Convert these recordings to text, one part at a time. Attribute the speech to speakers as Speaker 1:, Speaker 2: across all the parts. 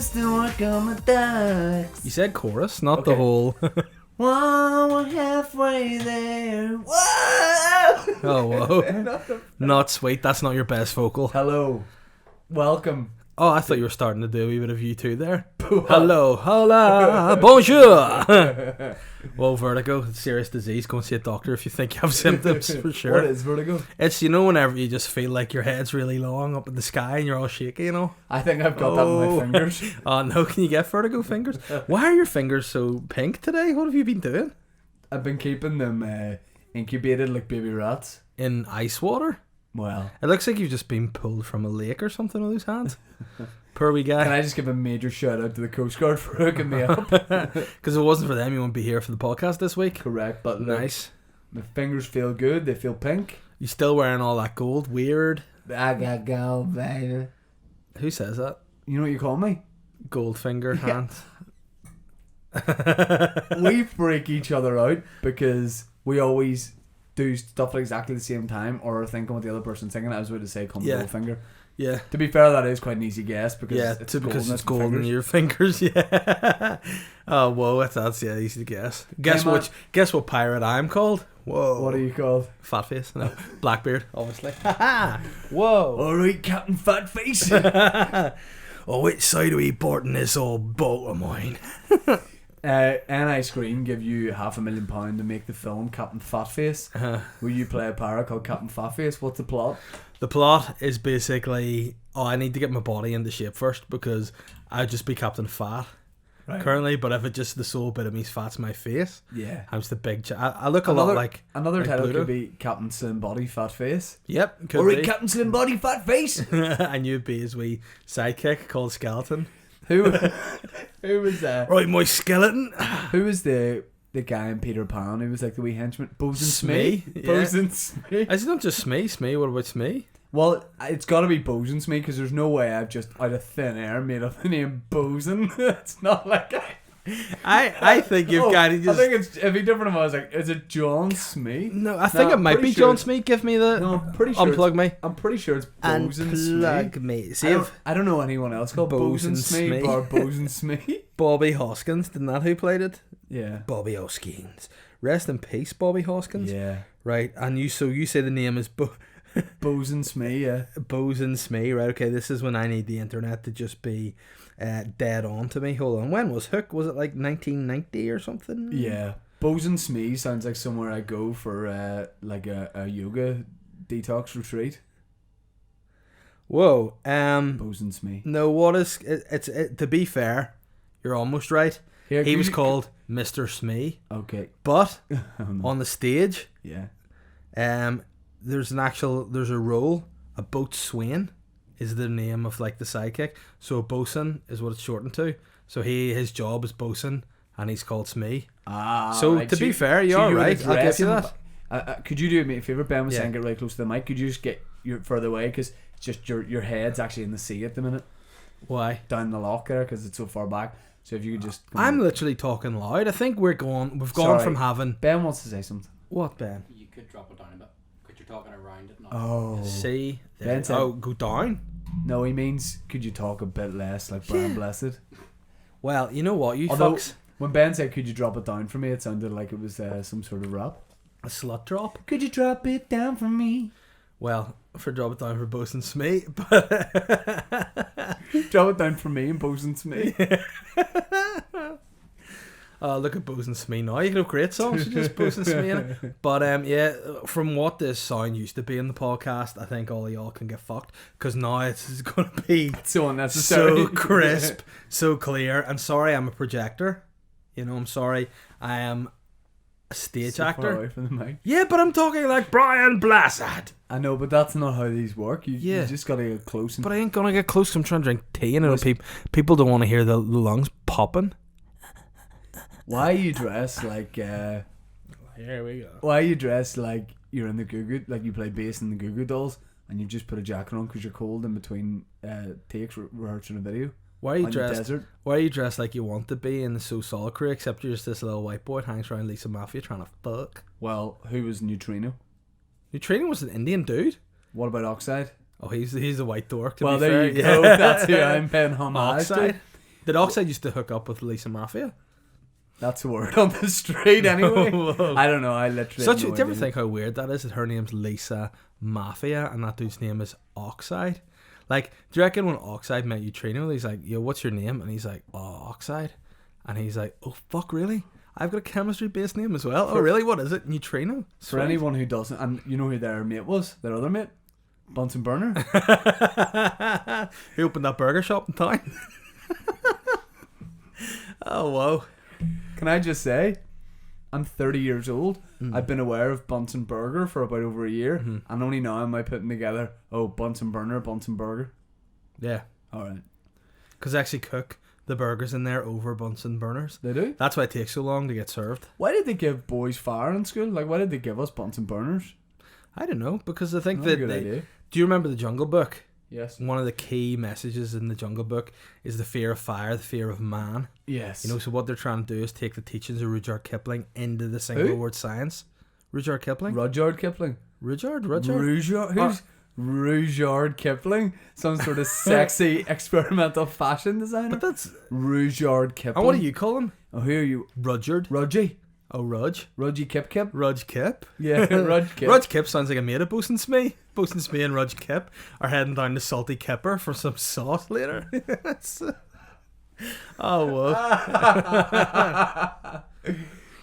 Speaker 1: used to work on the docks.
Speaker 2: You said chorus, not the whole.
Speaker 1: Whoa, we're halfway there. Whoa!
Speaker 2: Oh, whoa. Not sweet. That's not your best vocal.
Speaker 1: Hello. Welcome.
Speaker 2: Oh, I thought you were starting to do a wee bit of U2 there. Hello. Hola. Bonjour. Well, vertigo, it's a serious disease. Go and see a doctor if you think you have symptoms, for sure.
Speaker 1: What is vertigo?
Speaker 2: It's, whenever you just feel like your head's really long up in the sky and you're all shaky,
Speaker 1: I think I've got that in my fingers.
Speaker 2: Oh, no. Can you get vertigo fingers? Why are your fingers so pink today? What have you been doing?
Speaker 1: I've been keeping them incubated like baby rats.
Speaker 2: In ice water?
Speaker 1: Well,
Speaker 2: it looks like you've just been pulled from a lake or something with those hands. Poor wee guy.
Speaker 1: Can I just give a major shout out to the Coast Guard for hooking me up?
Speaker 2: Because if it wasn't for them, you wouldn't be here for the podcast this week.
Speaker 1: Correct, but
Speaker 2: nice.
Speaker 1: My fingers feel good. They feel pink.
Speaker 2: You still wearing all that gold? Weird.
Speaker 1: I got gold, baby.
Speaker 2: Who says that?
Speaker 1: You know what you call me?
Speaker 2: Goldfinger hands.
Speaker 1: We freak each other out because we always do stuff at exactly the same time or are thinking what the other person's thinking. I was about to say Goldfinger.
Speaker 2: Yeah.
Speaker 1: To be fair, that is quite an easy guess because
Speaker 2: it's gold in your fingers. Yeah. Oh, whoa, that's easy to guess. Guess what pirate I'm called? Whoa.
Speaker 1: What are you called?
Speaker 2: Fatface. No, Blackbeard, obviously. Whoa.
Speaker 1: All right, Captain Fatface.
Speaker 2: Oh, which side are we boarding this old boat of mine?
Speaker 1: NI Screen give you £500,000 to make the film Captain Fatface. Will you play a pirate called Captain Fatface? What's the plot?
Speaker 2: The plot is basically, I need to get my body into shape first because I'd just be Captain Fat currently, but if it just the sole bit of me's fat's my face, I'm just the big I look a lot like
Speaker 1: another title
Speaker 2: Pluto.
Speaker 1: Could be Captain Slim Body Fat Face.
Speaker 2: Yep, could
Speaker 1: Alright,
Speaker 2: be.
Speaker 1: Captain Slim Body Fat Face.
Speaker 2: And you'd be his wee sidekick called Skeleton.
Speaker 1: Who was that?
Speaker 2: Right, my skeleton.
Speaker 1: Who was the guy in Peter Pan who was like the wee henchman? Bosun
Speaker 2: Smee.
Speaker 1: Smee? Bosun Smee.
Speaker 2: Is it not just Smee? Smee? What about Smee?
Speaker 1: Well, it's got to be Bosun Smee because there's no way I've just out of thin air made up the name Bosun. It's not like
Speaker 2: I think you've got to just...
Speaker 1: I think it'd be different if I was like, is it John Smee?
Speaker 2: No, I think it might be John Smee. Give me the...
Speaker 1: No, I'm pretty sure
Speaker 2: unplug me.
Speaker 1: I'm pretty sure it's Bosun Smee.
Speaker 2: Unplug me. See
Speaker 1: I don't know anyone else called Bosun Smee or Bosun Smee.
Speaker 2: Bobby Hoskins, didn't that who played it?
Speaker 1: Yeah.
Speaker 2: Bobby Hoskins. Rest in peace, Bobby Hoskins.
Speaker 1: Yeah.
Speaker 2: Right, and you say the name is
Speaker 1: Bosun Smee, yeah.
Speaker 2: Bosun Smee, right, okay, this is when I need the internet to just be dead on to me. Hold on, when was Hook? Was it like 1990 or something?
Speaker 1: Yeah. Bosun Smee sounds like somewhere I go for like a yoga detox retreat.
Speaker 2: Whoa.
Speaker 1: Bosun Smee.
Speaker 2: No, what is... It's to be fair, you're almost right.
Speaker 1: Here,
Speaker 2: he was called Mr. Smee.
Speaker 1: Okay.
Speaker 2: But
Speaker 1: no.
Speaker 2: on the stage...
Speaker 1: Yeah.
Speaker 2: There's a role, a boatswain is the name of like the sidekick. So a bosun is what it's shortened to. So his job is bosun and he's called Smee. So right. To be fair, you're right. I'll give you that.
Speaker 1: Could you do me a favour? Ben was saying get right close to the mic. Could you just get further away because it's just your head's actually in the sea at the minute.
Speaker 2: Why?
Speaker 1: Down the lock there because it's so far back. So if you could just...
Speaker 2: I'm literally talking loud. I think we've gone from having...
Speaker 1: Ben wants to say something.
Speaker 2: What, Ben?
Speaker 3: You could drop it down a bit. Because you're talking around it now.
Speaker 1: Oh.
Speaker 2: See?
Speaker 1: Ben said,
Speaker 2: go down?
Speaker 1: No, he means could you talk a bit less like Brian Blessed?
Speaker 2: Well, you know what, fucks...
Speaker 1: When Ben said could you drop it down for me, it sounded like it was some sort of rap.
Speaker 2: A slut drop?
Speaker 1: Could you drop it down for me?
Speaker 2: Well, for drop it down for Bosun Smee, but...
Speaker 1: Drop it down for me and Bosun Smee.
Speaker 2: Look at Bosun Smee now. You can have great songs with just Bosun Smee in it. But yeah, from what this sound used to be in the podcast, I think all of y'all can get fucked because now it's going to be
Speaker 1: so unnecessary,
Speaker 2: so crisp, so clear. And sorry, I'm a projector. I'm sorry, I am a stage actor.
Speaker 1: Far away from the mic.
Speaker 2: Yeah, but I'm talking like Brian Blessed.
Speaker 1: I know, but that's not how these work. You just gotta get close.
Speaker 2: But I ain't gonna get close. I'm trying to drink tea, and people don't want to hear the lungs popping.
Speaker 1: Why you dress like?
Speaker 2: Here we go.
Speaker 1: Why you dress like you're in the Goo Goo, like you play bass in the Goo Goo Dolls, and you just put a jacket on because you're cold in between takes rehearsing a video?
Speaker 2: Why are you dressed like you want to be in the So Solid Crew, except you're just this little white boy that hangs around Lisa Mafia trying to fuck?
Speaker 1: Well, who was Neutrino?
Speaker 2: Neutrino was an Indian dude.
Speaker 1: What about Oxide?
Speaker 2: Oh, he's a white dork.
Speaker 1: Well, there you go. That's who I'm paying homage to.
Speaker 2: Did Oxide used to hook up with Lisa Mafia?
Speaker 1: That's a word on the street anyway.
Speaker 2: Whoa.
Speaker 1: I don't know. I literally.
Speaker 2: Such.
Speaker 1: have no
Speaker 2: Do you ever
Speaker 1: idea.
Speaker 2: think how weird that is? That her name's Lisa Mafia and that dude's name is Oxide. Like, do you reckon when Oxide met Neutrino, he's like, "Yo, what's your name?" And he's like, "Oh, Oxide," and he's like, "Oh, fuck, really? I've got a chemistry-based name as well. Oh, really? What is it? Neutrino."
Speaker 1: For
Speaker 2: Sweet.
Speaker 1: anyone who doesn't, and you know who their mate was, their other mate, Bunsen Burner.
Speaker 2: He opened that burger shop in town. Oh, whoa.
Speaker 1: Can I just say, I'm 30 years old. I've been aware of Bunsen Burger for about over a year, and only now am I putting together, Bunsen Burner, Bunsen Burger.
Speaker 2: Yeah.
Speaker 1: All right.
Speaker 2: Because they actually cook the burgers in there over Bunsen burners.
Speaker 1: They do?
Speaker 2: That's why it takes so long to get served.
Speaker 1: Why did they give boys fire in school? Like, why did they give us Bunsen Burners?
Speaker 2: I don't know, because I think
Speaker 1: Not a
Speaker 2: that
Speaker 1: good idea.
Speaker 2: Do you remember the Jungle Book?
Speaker 1: Yes.
Speaker 2: One of the key messages in the Jungle Book is the fear of fire, the fear of man.
Speaker 1: Yes.
Speaker 2: You know, so what they're trying to do is take the teachings of Rudyard Kipling into the single word science. Rudyard Kipling?
Speaker 1: Rudyard Kipling.
Speaker 2: Rudyard?
Speaker 1: Rudyard? Who's Rudyard Kipling? Some sort of sexy experimental fashion designer?
Speaker 2: But that's...
Speaker 1: Rudyard Kipling.
Speaker 2: And what do you call him?
Speaker 1: Oh, who are you?
Speaker 2: Rudyard.
Speaker 1: Rudgy.
Speaker 2: Oh, Rudge.
Speaker 1: Rudgy Kip Kip?
Speaker 2: Rudge Kip.
Speaker 1: Yeah, Rudge Kip.
Speaker 2: Rudge Kip sounds like a mate of Bosun Smee. Bosun Smee and Rudge Kip are heading down to Salty Kipper for some sauce later. Oh, whoa.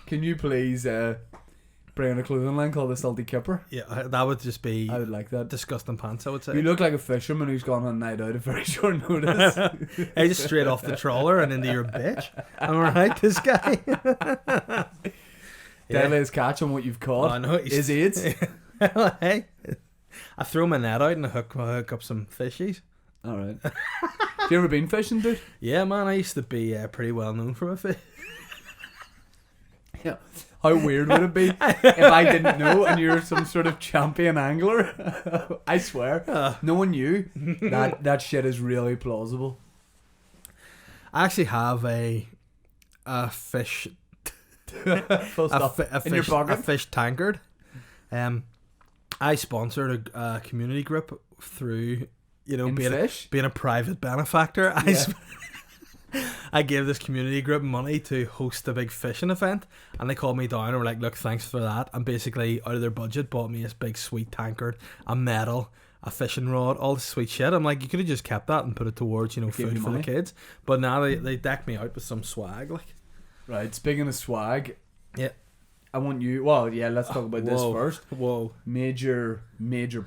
Speaker 1: Can you please bring in a clothing line called the Salty Kipper?
Speaker 2: Yeah, that would just be
Speaker 1: I would like that.
Speaker 2: disgusting pants, I would say.
Speaker 1: You look like a fisherman who's gone on a night out at very short notice.
Speaker 2: Hey, just straight off the trawler and into your bitch. Am I right, this guy?
Speaker 1: Deadliest catch on what you've caught
Speaker 2: I know,
Speaker 1: is AIDS.
Speaker 2: Hey, I throw my net out and I hook up some fishies.
Speaker 1: Alright. Have you ever been fishing, dude?
Speaker 2: Yeah, man, I used to be pretty well known for my fish.
Speaker 1: Yeah. How weird would it be if I didn't know and you're some sort of champion angler? I swear. No one knew. That shit is really plausible.
Speaker 2: I actually have a fish...
Speaker 1: Full stop. In your pocket?
Speaker 2: A fish tankard. I sponsored a community group through, you know,
Speaker 1: In fish?
Speaker 2: being a private benefactor.
Speaker 1: Yeah.
Speaker 2: I gave this community group money to host a big fishing event, and they called me down and were like, "Look, thanks for that," and basically out of their budget bought me this big sweet tankard, a medal, a fishing rod, all this sweet shit. I'm like, you could have just kept that and put it towards, you know,
Speaker 1: Give
Speaker 2: food
Speaker 1: you
Speaker 2: for
Speaker 1: money.
Speaker 2: the kids, but now they decked me out with some swag, like.
Speaker 1: Right, speaking of swag,
Speaker 2: Yeah.
Speaker 1: I want you. Well, yeah, let's talk about this
Speaker 2: Whoa.
Speaker 1: first.
Speaker 2: Whoa.
Speaker 1: Major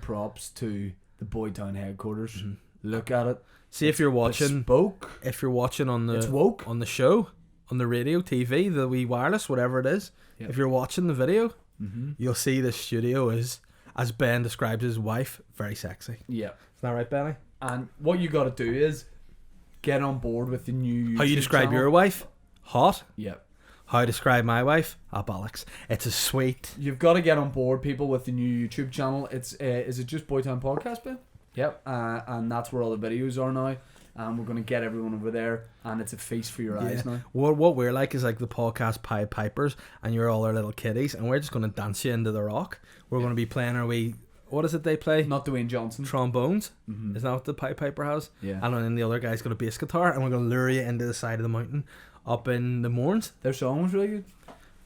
Speaker 1: props to the Boytown headquarters.
Speaker 2: Mm-hmm.
Speaker 1: Look at it.
Speaker 2: See if you're watching.
Speaker 1: Bespoke.
Speaker 2: If you're watching on
Speaker 1: It's
Speaker 2: the
Speaker 1: woke.
Speaker 2: on the show, on the radio, TV, the wee wireless, whatever it is.
Speaker 1: Yep.
Speaker 2: If you're watching the video,
Speaker 1: Mm-hmm.
Speaker 2: you'll see the studio is, as Ben described his wife, very sexy.
Speaker 1: Yeah.
Speaker 2: Is that right, Benny?
Speaker 1: And what you got to do is get on board with the new.
Speaker 2: How you
Speaker 1: YouTube
Speaker 2: describe
Speaker 1: channel.
Speaker 2: your wife? Hot.
Speaker 1: Yeah.
Speaker 2: How I describe my wife? Bollocks. It's a sweet.
Speaker 1: You've got to get on board, people, with the new YouTube channel. It's is it just Boytown Podcast, Ben? Yep. And that's where all the videos are now. And we're going to get everyone over there, and it's a feast for your eyes now.
Speaker 2: What we're like is like the podcast Pied Pipers, and you're all our little kiddies, and we're just going to dance you into the rock. We're going to be playing our wee. What is it they play?
Speaker 1: Not Dwayne Johnson.
Speaker 2: Trombones.
Speaker 1: Mm-hmm.
Speaker 2: Isn't that what the Pied Piper has?
Speaker 1: Yeah.
Speaker 2: And then the other guy's got a bass guitar, and we're going to lure you into the side of the mountain up in the Mourns.
Speaker 1: Their song was really good.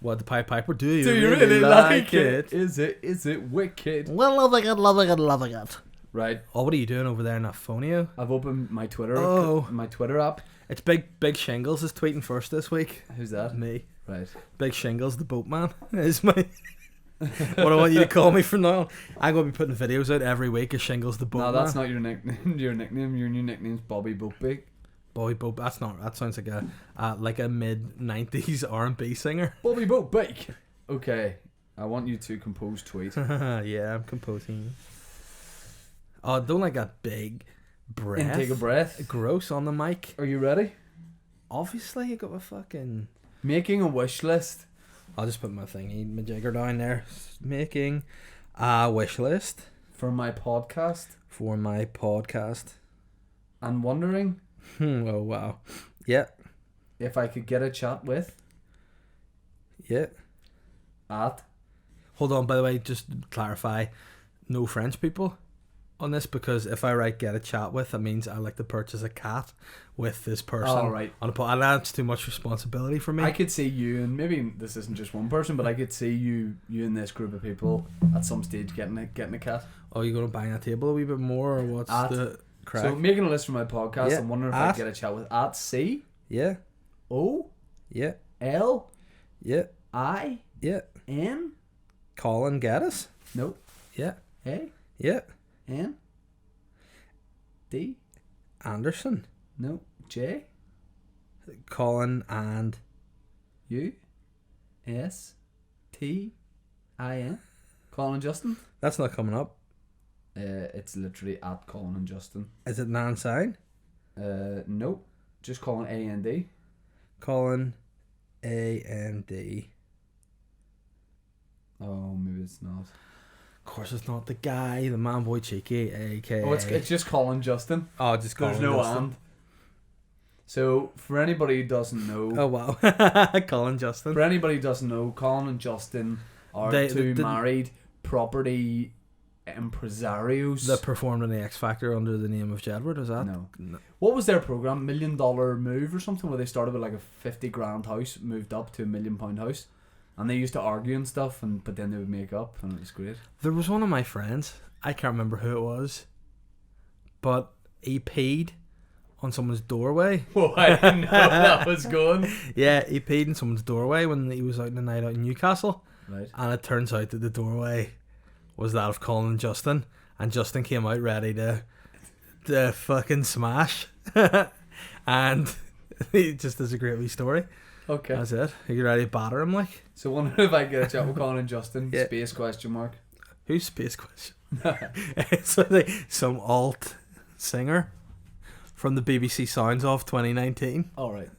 Speaker 2: What, the Pied Piper? Do you,
Speaker 1: Do you really like it? Is it wicked?
Speaker 2: Well, loving it.
Speaker 1: Right.
Speaker 2: Oh, what are you doing over there in that phonio?
Speaker 1: I've opened my Twitter.
Speaker 2: Oh.
Speaker 1: My Twitter app.
Speaker 2: It's Big Shingles is tweeting first this week.
Speaker 1: Who's that?
Speaker 2: Me.
Speaker 1: Right.
Speaker 2: Big Shingles, the boatman, is my... what I want you to call me from now on. I'm going to be putting videos out every week of Shingles, the boatman.
Speaker 1: No, that's not your nickname. Your nickname. Your new nickname's Bobby Boatbeak.
Speaker 2: Boy, Boat. That's not... That sounds like a mid-90s R&B singer.
Speaker 1: Bobby Boatbeak. Okay. I want you to compose tweet.
Speaker 2: Yeah, I'm composing. Oh, I don't like that big breath.
Speaker 1: And take a breath.
Speaker 2: Gross on the mic.
Speaker 1: Are you ready?
Speaker 2: Obviously, you got a fucking...
Speaker 1: Making a wish list.
Speaker 2: I'll just put my thingy, my jigger down there. Making a wish list
Speaker 1: For my podcast.
Speaker 2: for my podcast.
Speaker 1: And wondering
Speaker 2: Oh, wow. Yeah.
Speaker 1: if I could get a chat with
Speaker 2: Yeah.
Speaker 1: at.
Speaker 2: Hold on, by the way, just to clarify, no French people on this because if I write get a chat with, that means I like to purchase a cat with this person.
Speaker 1: Oh, right.
Speaker 2: On a and that's too much responsibility for me.
Speaker 1: I could see you, and maybe this isn't just one person, but I could see you in this group of people at some stage getting a cat.
Speaker 2: Oh, you going to bang a table a wee bit more, or what's the crack?
Speaker 1: So making a list for my podcast,
Speaker 2: Yeah.
Speaker 1: I'm wondering if I could get a chat with at C
Speaker 2: Yeah.
Speaker 1: O
Speaker 2: Yeah.
Speaker 1: L
Speaker 2: Yeah.
Speaker 1: I
Speaker 2: Yeah.
Speaker 1: N.
Speaker 2: Colin Gaddis.
Speaker 1: Nope.
Speaker 2: Yeah.
Speaker 1: A
Speaker 2: Yeah.
Speaker 1: N D.
Speaker 2: Anderson.
Speaker 1: No. J
Speaker 2: Colin and
Speaker 1: U S T I N. Colin and Justin.
Speaker 2: that's not coming up.
Speaker 1: It's literally at Colin and Justin.
Speaker 2: Is it nan sign?
Speaker 1: Nope. Just Colin A N D.
Speaker 2: Colin A-N-D.
Speaker 1: Oh, maybe it's not.
Speaker 2: Of course it's not the guy, the man boy cheeky, aka.
Speaker 1: Oh, it's just Colin Justin.
Speaker 2: Oh, just Colin
Speaker 1: There's no
Speaker 2: Justin.
Speaker 1: and. So for anybody who doesn't know,
Speaker 2: Oh wow. Colin Justin.
Speaker 1: for anybody who doesn't know, Colin and Justin are two married property impresarios.
Speaker 2: That performed in the X Factor under the name of Jedward, is that?
Speaker 1: No. What was their program? $1 Million Move or something, where they started with like a 50 grand house, moved up to £1 million house, and they used to argue and stuff, but then they would make up, and it was great.
Speaker 2: There was one of my friends, I can't remember who it was, but he peed on someone's doorway.
Speaker 1: Oh, I didn't know that was going.
Speaker 2: Yeah, he peed in someone's doorway when he was out in the night out in Newcastle.
Speaker 1: Right.
Speaker 2: And it turns out that the doorway was that of Colin and Justin. And Justin came out ready to fucking smash. And he just is a great wee story.
Speaker 1: Okay.
Speaker 2: That's it. Are you ready to batter him like?
Speaker 1: So wonder if I get a chat with Colin and Justin.
Speaker 2: Yeah.
Speaker 1: Space question mark.
Speaker 2: Who's Space Question? It's like some alt singer from the BBC Sounds of 2019.
Speaker 1: All right.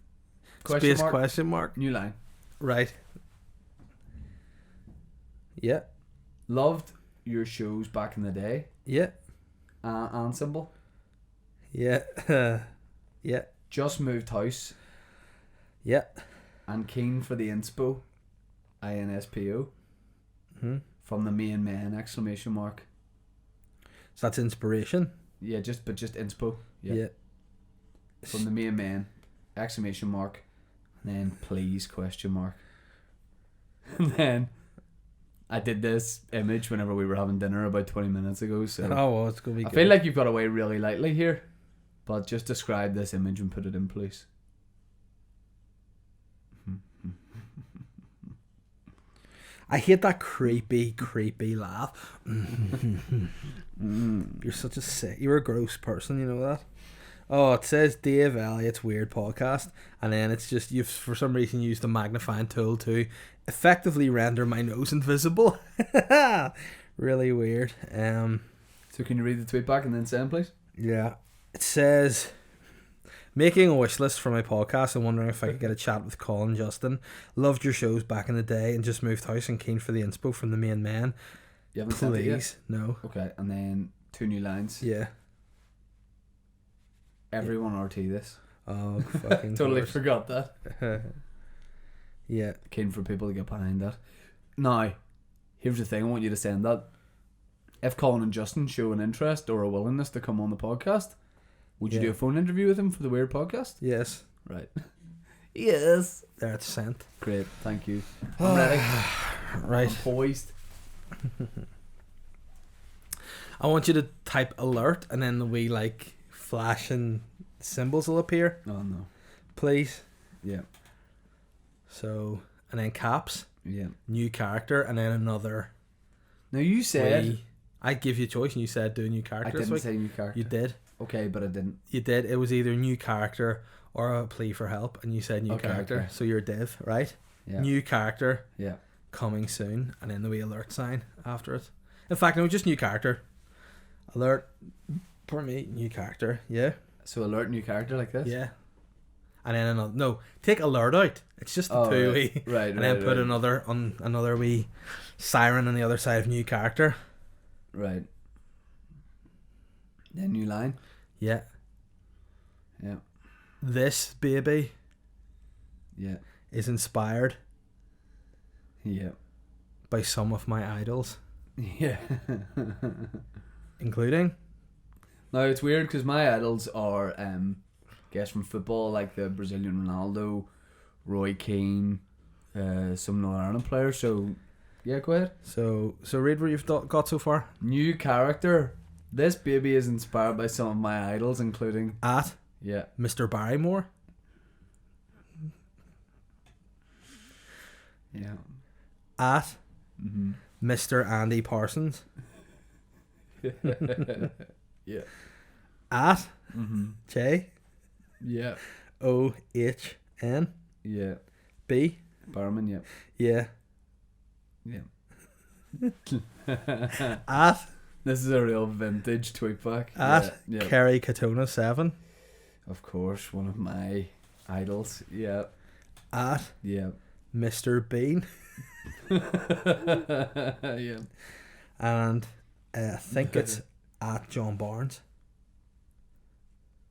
Speaker 2: Space question mark.
Speaker 1: New line.
Speaker 2: Right. Yeah.
Speaker 1: Loved your shows back in the day.
Speaker 2: Yeah.
Speaker 1: Ensemble.
Speaker 2: Yeah. Yeah.
Speaker 1: Just moved house.
Speaker 2: Yeah.
Speaker 1: And keen for the inspo. INSPO.
Speaker 2: Hmm.
Speaker 1: From the main man exclamation mark.
Speaker 2: So that's inspiration.
Speaker 1: Yeah, just inspo.
Speaker 2: Yeah.
Speaker 1: From the main man exclamation mark. And then please question mark. And then I did this image whenever we were having dinner about 20 minutes ago. So
Speaker 2: Oh, well, it's gonna be
Speaker 1: I
Speaker 2: good.
Speaker 1: feel like you've got away really lightly here. But just describe this image and put it in place.
Speaker 2: I hate that creepy laugh. You're such a sick. You're a gross person. You know that. Oh, it says Dave Elliott's Weird Podcast, and then it's just you've for some reason used the magnifying tool to effectively render my nose invisible. Really weird.
Speaker 1: So can you read the tweet back and then send, please?
Speaker 2: Yeah. It says, making a wish list for my podcast and wondering if I could get a chat with Colin Justin. Loved your shows back in the day and just moved house and keen for the inspo from the main man.
Speaker 1: You haven't sent it yet?
Speaker 2: Please. No.
Speaker 1: Okay, and then 2 new lines.
Speaker 2: Yeah.
Speaker 1: Everyone RT this.
Speaker 2: Oh, fucking
Speaker 1: Totally
Speaker 2: course.
Speaker 1: forgot that.
Speaker 2: Yeah.
Speaker 1: Keen for people to get behind that. Now, here's the thing. I want you to send that. If Colin and Justin show an interest or a willingness to come on the podcast, would you
Speaker 2: Yeah.
Speaker 1: do a phone interview with him for the Weird Podcast?
Speaker 2: Yes.
Speaker 1: Right. Yes.
Speaker 2: There it's sent.
Speaker 1: Great. Thank you. I'm ready.
Speaker 2: Right.
Speaker 1: I'm poised.
Speaker 2: I want you to type alert and then the wee like flashing symbols will appear,
Speaker 1: Oh, no.
Speaker 2: please.
Speaker 1: Yeah.
Speaker 2: So, and then caps,
Speaker 1: Yeah.
Speaker 2: new character, and then another.
Speaker 1: Now, you said...
Speaker 2: wee. I give you a choice and you said do a new
Speaker 1: I
Speaker 2: character this
Speaker 1: didn't
Speaker 2: week.
Speaker 1: say new character.
Speaker 2: You did.
Speaker 1: Okay, but I didn't.
Speaker 2: You did. It was either new character or a plea for help, and you said new
Speaker 1: Okay,
Speaker 2: character.
Speaker 1: okay.
Speaker 2: So you're Div, right?
Speaker 1: Yeah.
Speaker 2: New character
Speaker 1: Yeah.
Speaker 2: coming soon, and then the wee alert sign after it. In fact, no, just new character. Alert. Pardon me, new character. Yeah.
Speaker 1: So alert new character like this?
Speaker 2: Yeah. And then another. No, take alert out. It's just the
Speaker 1: Oh,
Speaker 2: two
Speaker 1: right.
Speaker 2: wee.
Speaker 1: Right,
Speaker 2: And then put another wee siren on the other side of new character.
Speaker 1: Right. Then new line.
Speaker 2: Yeah.
Speaker 1: Yeah.
Speaker 2: This baby
Speaker 1: Yeah.
Speaker 2: is inspired
Speaker 1: Yeah.
Speaker 2: by some of my idols,
Speaker 1: Yeah.
Speaker 2: including
Speaker 1: Now it's weird because my idols are, guess from football, like the Brazilian Ronaldo, Roy Keane, some Northern Ireland players. So, yeah, go ahead.
Speaker 2: So read what you've got so far.
Speaker 1: New character. This baby is inspired by some of my idols, including
Speaker 2: At
Speaker 1: yeah,
Speaker 2: Mr. Barrymore.
Speaker 1: yeah,
Speaker 2: At
Speaker 1: mm-hmm.
Speaker 2: Mr. Andy Parsons.
Speaker 1: yeah,
Speaker 2: At
Speaker 1: mm-hmm.
Speaker 2: J
Speaker 1: yeah,
Speaker 2: O H N
Speaker 1: yeah.
Speaker 2: B.
Speaker 1: Barman, yeah,
Speaker 2: Yeah.
Speaker 1: yeah.
Speaker 2: At
Speaker 1: This is a real vintage tweetback.
Speaker 2: At
Speaker 1: yeah, yeah.
Speaker 2: Kerry Katona 7.
Speaker 1: Of course, one of my idols. Yeah,
Speaker 2: At
Speaker 1: yeah,
Speaker 2: Mr. Bean.
Speaker 1: yeah.
Speaker 2: And I think it's at John Barnes.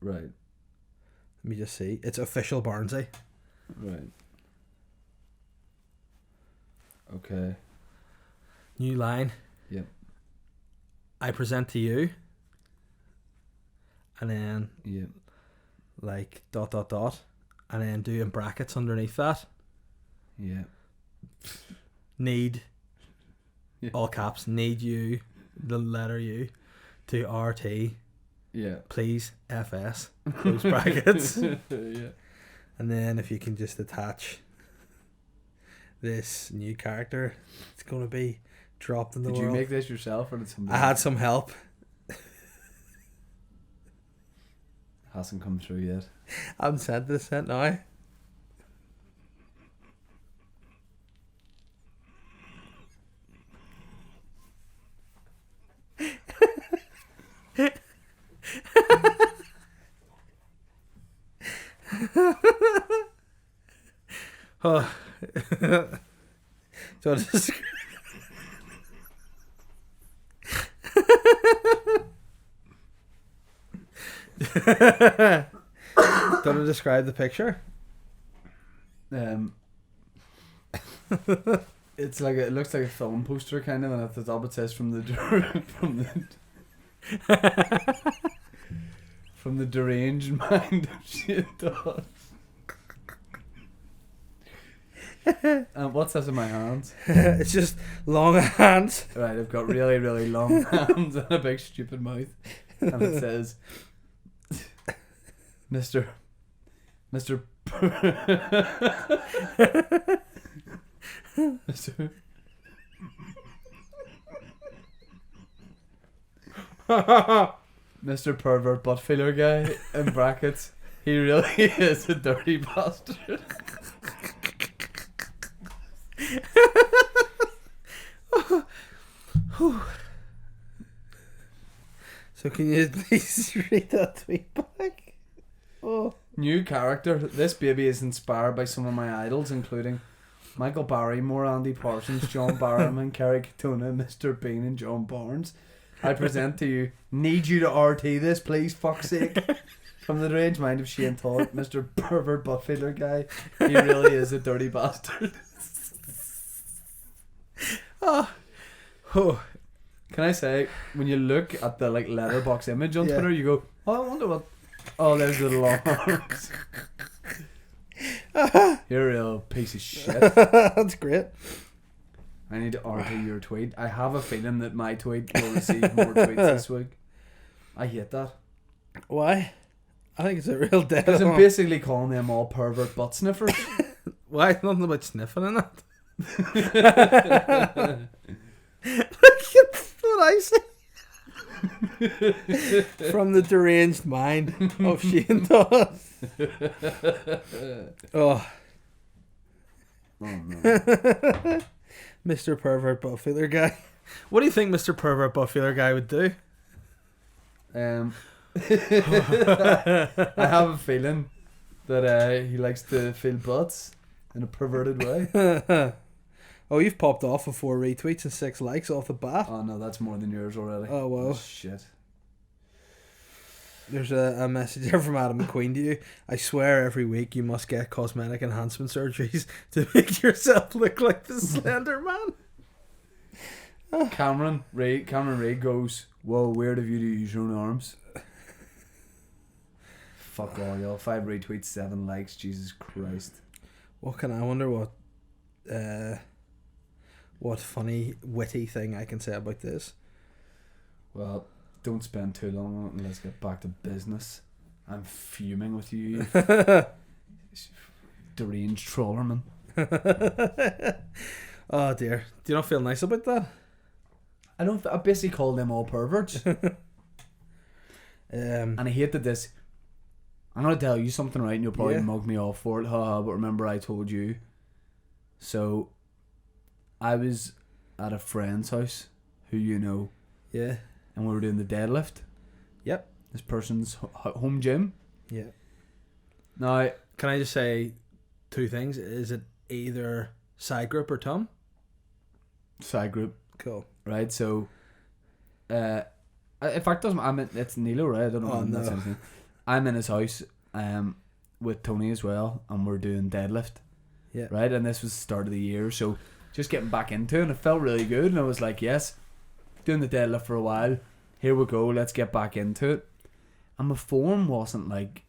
Speaker 1: Right,
Speaker 2: Let me just see. It's official Barnesy.
Speaker 1: right. Okay.
Speaker 2: New line.
Speaker 1: Yep.
Speaker 2: I present to you. And then
Speaker 1: Yeah.
Speaker 2: like ... And then do in brackets underneath that.
Speaker 1: Yeah.
Speaker 2: Need,
Speaker 1: Yeah.
Speaker 2: all caps, need you, the letter U, to RT,
Speaker 1: Yeah.
Speaker 2: please, FS, close brackets.
Speaker 1: Yeah.
Speaker 2: And then if you can just attach this new character, it's going to be dropped in the
Speaker 1: Did
Speaker 2: world.
Speaker 1: you make this yourself or did somebody?
Speaker 2: I had some help.
Speaker 1: Hasn't come through yet.
Speaker 2: I haven't sent this sent now. Oh. So just don't I describe the picture?
Speaker 1: It's like it looks like a film poster kind of, and at the top it says from the from the deranged mind of shit dogs. And what's this in my hands?
Speaker 2: It's just long hands.
Speaker 1: Right, I've got really, really long hands and a big stupid mouth, and it says, Mr. Mr. Mr. Pervert Butt Feeler Guy, in brackets, he really is a dirty bastard.
Speaker 2: So can you please read that tweet back? Oh.
Speaker 1: New character. This baby is inspired by some of my idols, including Michael Barrymore, Andy Parsons, John Barrowman, Kerry Katona, Mr. Bean, and John Barnes. I present to you, need you to RT this, please, fuck's sake. From the deranged mind of Shane Todd, Mr. Pervert Buttfeeder Guy. He really is a dirty bastard.
Speaker 2: Oh. Oh.
Speaker 1: Can I say, when you look at the like letterbox image on
Speaker 2: Yeah.
Speaker 1: Twitter, you go, oh, I wonder what. Oh, there's the long arms. You're a real piece of shit.
Speaker 2: That's great.
Speaker 1: I need to RT your tweet. I have a feeling that my tweet will receive more tweets this week. I hate that.
Speaker 2: Why? I think it's a real dead
Speaker 1: Because I'm
Speaker 2: on.
Speaker 1: basically calling them all pervert butt sniffers.
Speaker 2: Why? Nothing about sniffing in it. That's what I say. From the deranged mind of Shane Todd. Oh.
Speaker 1: Oh no.
Speaker 2: Mr. Pervert Butt Feeler Guy. What do you think Mr. Pervert Butt Feeler Guy would do?
Speaker 1: I have a feeling that he likes to feel butts in a perverted way.
Speaker 2: Oh, you've popped off with 4 retweets and 6 likes off the bat.
Speaker 1: Oh no, that's more than yours already.
Speaker 2: Oh well.
Speaker 1: Shit.
Speaker 2: There's a message here from Adam McQueen to you. I swear every week you must get cosmetic enhancement surgeries to make yourself look like the Slender Man.
Speaker 1: Cameron Ray goes, whoa, weird of you to use your own arms. fuck all y'all. 5 retweets, 7 likes. Jesus Christ.
Speaker 2: I wonder what funny, witty thing I can say about this.
Speaker 1: Well, don't spend too long on it and let's get back to business. I'm fuming with you, deranged trollerman.
Speaker 2: Oh dear. Do you not feel nice about that?
Speaker 1: I basically call them all perverts. And I hate that this. I'm gonna tell you something, right? And you'll probably mug me off for it, haha. But remember, I told you. So, I was at a friend's house, who you know.
Speaker 2: Yeah.
Speaker 1: And we were doing the deadlift.
Speaker 2: Yep.
Speaker 1: This person's home gym.
Speaker 2: Yeah.
Speaker 1: Now,
Speaker 2: can I just say 2 things? Is it either side group or Tom?
Speaker 1: Side group.
Speaker 2: Cool.
Speaker 1: Right. So, in fact, it's Nilo, right? I don't know.
Speaker 2: Oh, no.
Speaker 1: I'm in his house, with Tony as well, and we're doing deadlift.
Speaker 2: Yeah.
Speaker 1: Right, and this was the start of the year, so just getting back into it, and it felt really good, and I was like, yes, doing the deadlift for a while. Here we go. Let's get back into it. And my form wasn't like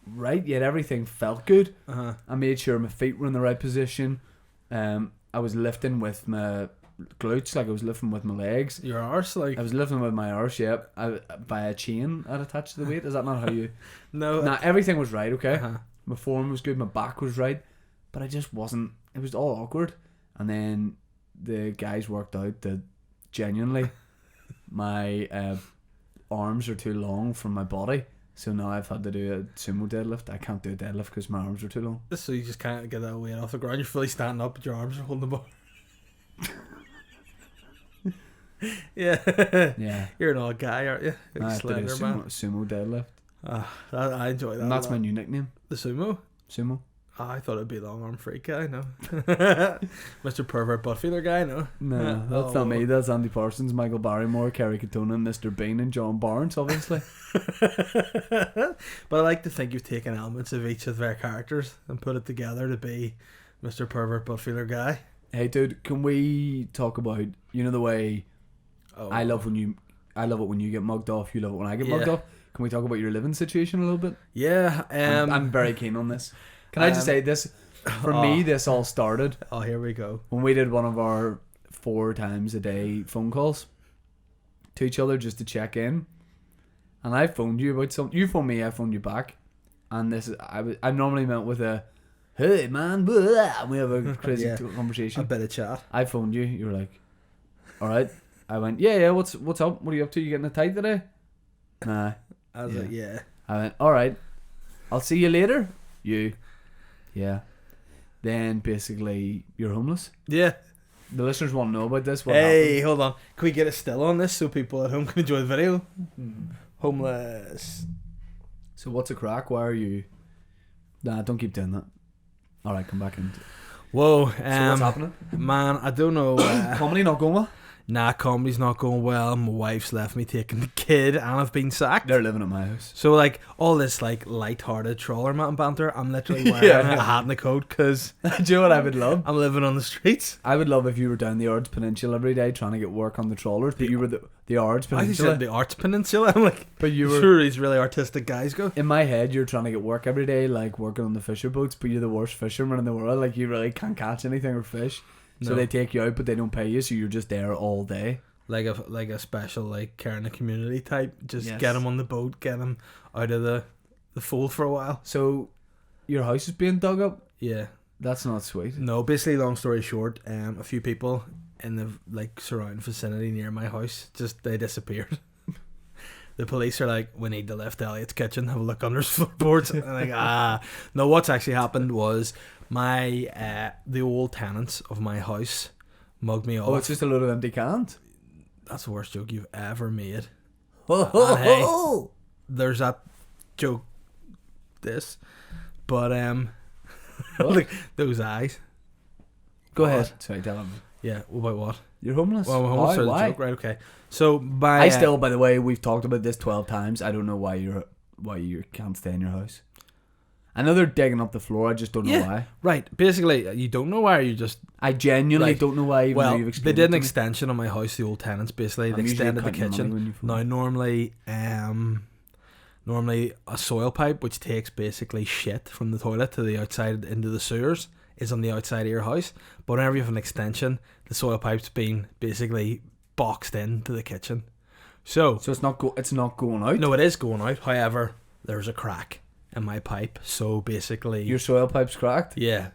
Speaker 1: right yet. Everything felt good. I made sure my feet were in the right position. I was lifting with my glutes, like I was lifting with my legs.
Speaker 2: Your arse, like
Speaker 1: I was lifting with my arse, yeah, by a chain I'd attached to the weight. Is that not how you?
Speaker 2: No.
Speaker 1: Nah, everything was right. Okay, my form was good, my back was right, but I just wasn't. It was all awkward. And then the guys worked out that genuinely my arms are too long for my body. So now I've had to do a sumo deadlift. I can't do a deadlift because my arms are too long.
Speaker 2: So you just can't get that weight off the ground. You're fully standing up, but your arms are holding the bar. Yeah. You're an odd guy, aren't you?
Speaker 1: I have to do a sumo deadlift.
Speaker 2: I enjoy that.
Speaker 1: And that's my new nickname.
Speaker 2: The sumo?
Speaker 1: Sumo.
Speaker 2: I thought it'd be a long arm freak guy, no. Mr. Pervert butt feeler guy, no.
Speaker 1: No, that's not me. That's Andy Parsons, Michael Barrymore, Kerry Katona, Mr. Bean, and John Barnes, obviously.
Speaker 2: But I like to think you've taken elements of each of their characters and put it together to be Mr. Pervert butt feeler guy.
Speaker 1: Hey, dude, can we talk about, you know, the way I love it when you get mugged off, you love it when I get mugged off. Can we talk about your living situation a little bit?
Speaker 2: Yeah.
Speaker 1: I'm very keen on this. Can I just say this? For me, this all started.
Speaker 2: Oh, here we go.
Speaker 1: When we did one of our 4 times a day phone calls to each other just to check in. And I phoned you about something. You phoned me, I phoned you back. And this is, I normally meant with a, hey man, blah, and we have a crazy conversation.
Speaker 2: A bit of chat.
Speaker 1: I phoned you, you were like, alright. I went, yeah, what's up? What are you up to? You getting a tight today? Nah.
Speaker 2: I was like, yeah.
Speaker 1: I went, alright, I'll see you later. You. Yeah. Then basically you're homeless.
Speaker 2: Yeah.
Speaker 1: The listeners want to know about this.
Speaker 2: What happened? Hold on. Can we get a still on this so people at home can enjoy the video? Homeless.
Speaker 1: So what's a crack? Why are you? Nah, don't keep doing that. Alright, come back in.
Speaker 2: Whoa.
Speaker 1: So what's happening?
Speaker 2: Man, I don't know.
Speaker 1: Comedy not going well?
Speaker 2: Nah, comedy's not going well. My wife's left me taking the kid and I've been sacked.
Speaker 1: They're living at my house.
Speaker 2: So like all this like light-hearted troller mat and banter, I'm literally wearing a hat and a coat because
Speaker 1: do you know what I would love?
Speaker 2: I'm living on the streets.
Speaker 1: I would love if you were down the Ards Peninsula every day trying to get work on the trawlers, but you were the Ards Peninsula.
Speaker 2: I said the Arts Peninsula. I'm like,
Speaker 1: but you were
Speaker 2: sure these really artistic guys go.
Speaker 1: In my head, you're trying to get work every day, like working on the fisher boats, but you're the worst fisherman in the world. Like you really can't catch anything or fish, so they take you out, but they don't pay you, so you're just there all day.
Speaker 2: Like a special like care in the community type. Just get him on the boat, get him out of the fold for a while.
Speaker 1: So your house is being dug up?
Speaker 2: Yeah.
Speaker 1: That's not sweet.
Speaker 2: No, basically long story short, a few people in the like surrounding vicinity near my house they disappeared. The police are like, we need to lift Elliot's kitchen, have a look under his floorboards. And I'm like, no, what's actually happened was my the old tenants of my house mugged me off.
Speaker 1: Oh, it's just a load of empty cans?
Speaker 2: That's the worst joke you've ever made.
Speaker 1: Hey,
Speaker 2: there's that joke. But look, those eyes.
Speaker 1: Go ahead. Sorry, tell me.
Speaker 2: Yeah. About what?
Speaker 1: You're homeless.
Speaker 2: Well, I'm homeless.
Speaker 1: Why?
Speaker 2: Joke. Right. Okay. So
Speaker 1: I still, by the way, we've talked about this 12 times. I don't know why you can't stay in your house. I know they're digging up the floor. I just don't know why.
Speaker 2: Right. Basically, you don't know why. You just.
Speaker 1: I genuinely don't know why. Even though you've explained
Speaker 2: they did an extension on my house. The old tenants basically they
Speaker 1: usually
Speaker 2: extended the kitchen. Now normally, Normally, a soil pipe, which takes basically shit from the toilet to the outside into the sewers, is on the outside of your house. But whenever you have an extension, the soil pipe's been basically boxed into the kitchen. So
Speaker 1: it's not going out.
Speaker 2: No, it is going out. However, there's a crack in my pipe. So basically,
Speaker 1: Your soil pipe's cracked.
Speaker 2: yeah.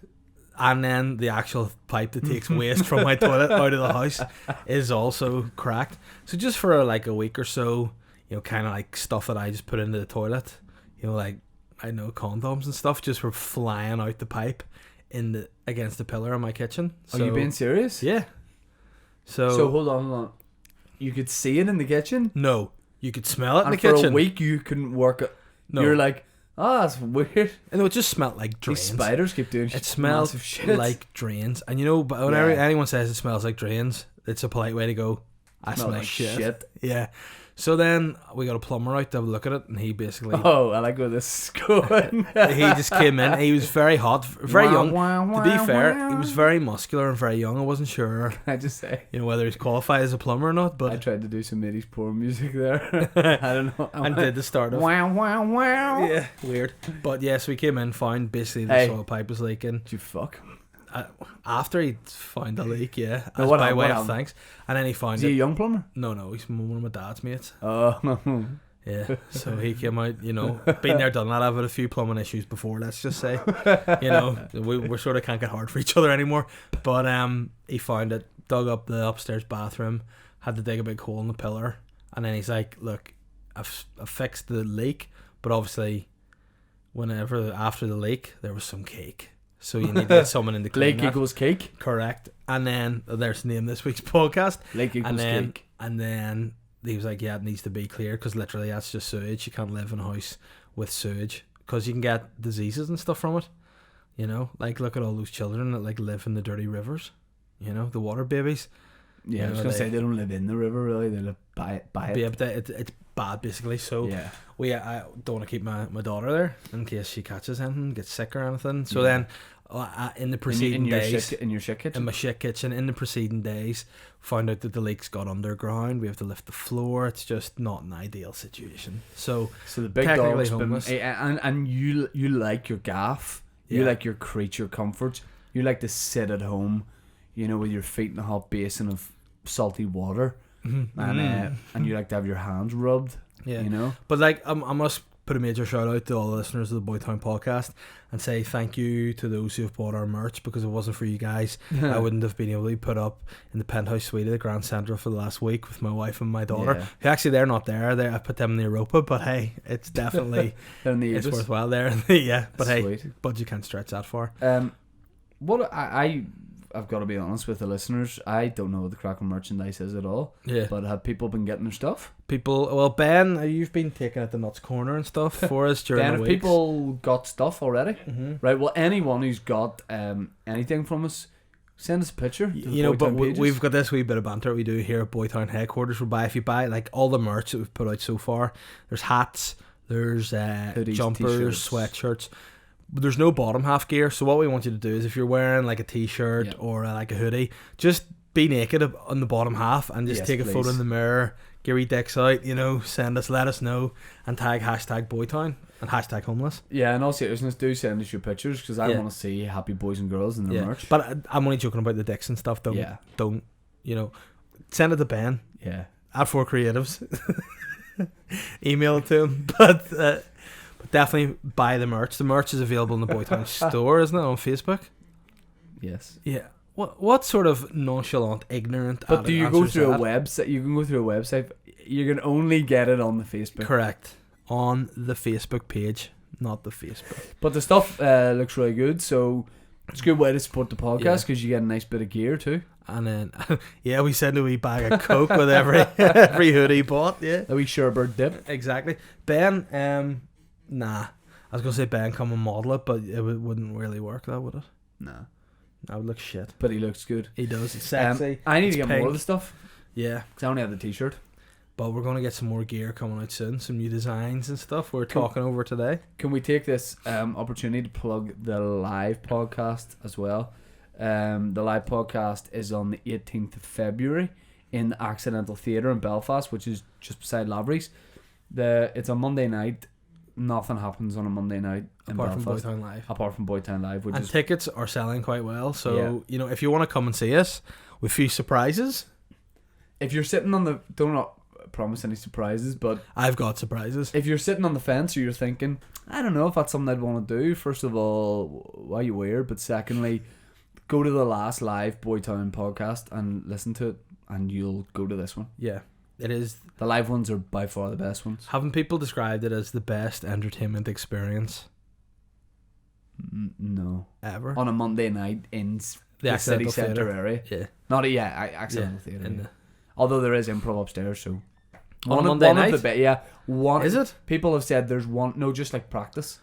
Speaker 2: And then the actual pipe that takes waste from my toilet out of the house is also cracked. So just for like a week or so, you know, kind of like stuff that I just put into the toilet, you know, like, I know, condoms and stuff just were flying out the pipe against the pillar in my kitchen.
Speaker 1: Are you being serious?
Speaker 2: Yeah.
Speaker 1: So hold on. You could see it in the kitchen?
Speaker 2: No. You could smell it in the
Speaker 1: for
Speaker 2: kitchen.
Speaker 1: a week you couldn't work it.
Speaker 2: No.
Speaker 1: You're like, that's weird.
Speaker 2: And it just smelled like drains.
Speaker 1: These spiders keep doing
Speaker 2: It smells
Speaker 1: massive shit.
Speaker 2: like drains. And you know, but whenever anyone says it smells like drains, it's a polite way to go, I smell like shit. Yeah. So then we got a plumber out to have a look at it, and he basically...
Speaker 1: Oh, I like where this is going.
Speaker 2: He just came in. He was very hot, very young. To be fair, he was very muscular and very young. I wasn't sure,
Speaker 1: Can I just say,
Speaker 2: you know, whether he's qualified as a plumber or not, but...
Speaker 1: I tried to do some 80s porn music there. I don't know.
Speaker 2: and did the start of...
Speaker 1: Wow, wow, wow.
Speaker 2: Yeah, weird. But yeah, so he came in, found basically the soil pipe was leaking.
Speaker 1: Did you fuck?
Speaker 2: After he found the leak, yeah,
Speaker 1: No,
Speaker 2: as
Speaker 1: what
Speaker 2: by
Speaker 1: happened?
Speaker 2: way
Speaker 1: What
Speaker 2: of
Speaker 1: happened?
Speaker 2: thanks. And then he found
Speaker 1: Is he a
Speaker 2: it.
Speaker 1: young plumber?
Speaker 2: No, he's one of my dad's mates.
Speaker 1: Oh.
Speaker 2: Yeah, so he came out, you know, been there, done that. I've had a few plumbing issues before, let's just say. You know, we sort of can't get hard for each other anymore. But he found it, dug up the upstairs bathroom, had to dig a big hole in the pillar, and then he's like, look, I've fixed the leak, but obviously, after the leak, there was some cake. So you need to get someone in the clean
Speaker 1: Lake
Speaker 2: that.
Speaker 1: equals cake.
Speaker 2: Correct. And then, there's the name of this week's podcast.
Speaker 1: Lake equals cake.
Speaker 2: And then he was like, yeah, it needs to be clear, because literally that's just sewage. You can't live in a house with sewage, because you can get diseases and stuff from it. You know, like, look at all those children that like live in the dirty rivers. You know, the water babies.
Speaker 1: Yeah, I was going to say they don't live in the river, really. They live by it.
Speaker 2: Yeah, but it's bad, basically. So
Speaker 1: yeah.
Speaker 2: I don't want to keep my daughter there in case she catches anything, gets sick or anything. So then, in the preceding days...
Speaker 1: In your shit kitchen?
Speaker 2: In my shit kitchen, in the preceding days, found out that the leak's got underground. We have to lift the floor. It's just not an ideal situation. So
Speaker 1: the big dog's been... And you like your gaff. You like your creature comforts. You like to sit at home, you know, with your feet in a hot basin of salty water. And you like to have your hands rubbed. Yeah. You know?
Speaker 2: But like, I must put a major shout out to all the listeners of the Boytown podcast and say thank you to those who have bought our merch, because if it wasn't for you guys, I wouldn't have been able to put up in the penthouse suite of the Grand Central for the last week with my wife and my daughter. Who actually, they're not there. I put them in the Europa, but hey, it's definitely it's worthwhile there. Yeah, but
Speaker 1: Sweet.
Speaker 2: Hey, budget can't stretch that far.
Speaker 1: What I've got to be honest with the listeners, I don't know what the crack on merchandise is at all.
Speaker 2: Yeah.
Speaker 1: But have people been getting their stuff?
Speaker 2: Well, Ben, you've been taking at the Nuts Corner and stuff for us during the weeks.
Speaker 1: People got stuff already?
Speaker 2: Mm-hmm.
Speaker 1: Right, well, anyone who's got anything from us, send us a picture.
Speaker 2: You know, but we've got this wee bit of banter we do here at Boytown headquarters. If you buy like all the merch that we've put out so far, there's hats, there's hoodies, jumpers, sweatshirts. There's no bottom half gear, so what we want you to do is, if you're wearing like a t-shirt or like a hoodie, just be naked on the bottom half and just take a photo in the mirror, get your dicks out, you know, let us know, and tag #Boytown and #homeless.
Speaker 1: Yeah, and all seriousness, do send us your pictures, because I want to see happy boys and girls in their merch.
Speaker 2: But I'm only joking about the dicks and stuff. Don't you know, send it to Ben.
Speaker 1: Yeah.
Speaker 2: @4creatives. Email it to him. But definitely buy the merch. The merch is available in the Boytown store, isn't it, on Facebook?
Speaker 1: Yes.
Speaker 2: Yeah. What sort of nonchalant, ignorant?
Speaker 1: But do you go through a website? You can go through a website. You can only get it on the Facebook.
Speaker 2: Correct. On the Facebook page, not the Facebook.
Speaker 1: But the stuff looks really good, so it's a good way to support the podcast, because you get a nice bit of gear too.
Speaker 2: And then, we send a wee bag of Coke with every hoodie bought. Yeah.
Speaker 1: A wee sherbet dip.
Speaker 2: Exactly. Ben, nah. I was going to say Ben, come and model it, but it wouldn't really work, that would it?
Speaker 1: Nah.
Speaker 2: That would look shit.
Speaker 1: But he looks good.
Speaker 2: He does. It's sexy.
Speaker 1: I need to get more of the stuff.
Speaker 2: Yeah.
Speaker 1: Because I only have the t-shirt.
Speaker 2: But we're going to get some more gear coming out soon. Some new designs and stuff we're talking over today.
Speaker 1: Can we take this opportunity to plug the live podcast as well? The live podcast is on the 18th of February in the Accidental Theatre in Belfast, which is just beside Lavery's. It's a Monday night. nothing happens on a Monday night in
Speaker 2: apart from
Speaker 1: Belfast
Speaker 2: Boytown Live.
Speaker 1: apart from Boytown Live, which
Speaker 2: And
Speaker 1: is
Speaker 2: tickets are selling quite well. So, you know, if you want to come and see us with a few surprises,
Speaker 1: if you're sitting on the don't not promise any surprises, but
Speaker 2: I've got surprises.
Speaker 1: if you're sitting on the fence or you're thinking, I don't know if that's something I'd want to do, first of all, why you weird, but secondly, go to the last live Boytown podcast and listen to it, and you'll go to this one.
Speaker 2: Yeah, it is.
Speaker 1: The live ones are by far the best ones.
Speaker 2: Haven't people described it as the best entertainment experience
Speaker 1: No.
Speaker 2: ever?
Speaker 1: On a Monday night in the city
Speaker 2: Accidental
Speaker 1: centre
Speaker 2: Theatre.
Speaker 1: area.
Speaker 2: Yeah.
Speaker 1: Not a, accidental theatre.
Speaker 2: in
Speaker 1: Yeah.
Speaker 2: the-
Speaker 1: Although there is improv upstairs, so
Speaker 2: On a Monday night?
Speaker 1: Of the one
Speaker 2: Is it?
Speaker 1: People have said there's one. No, just like practice.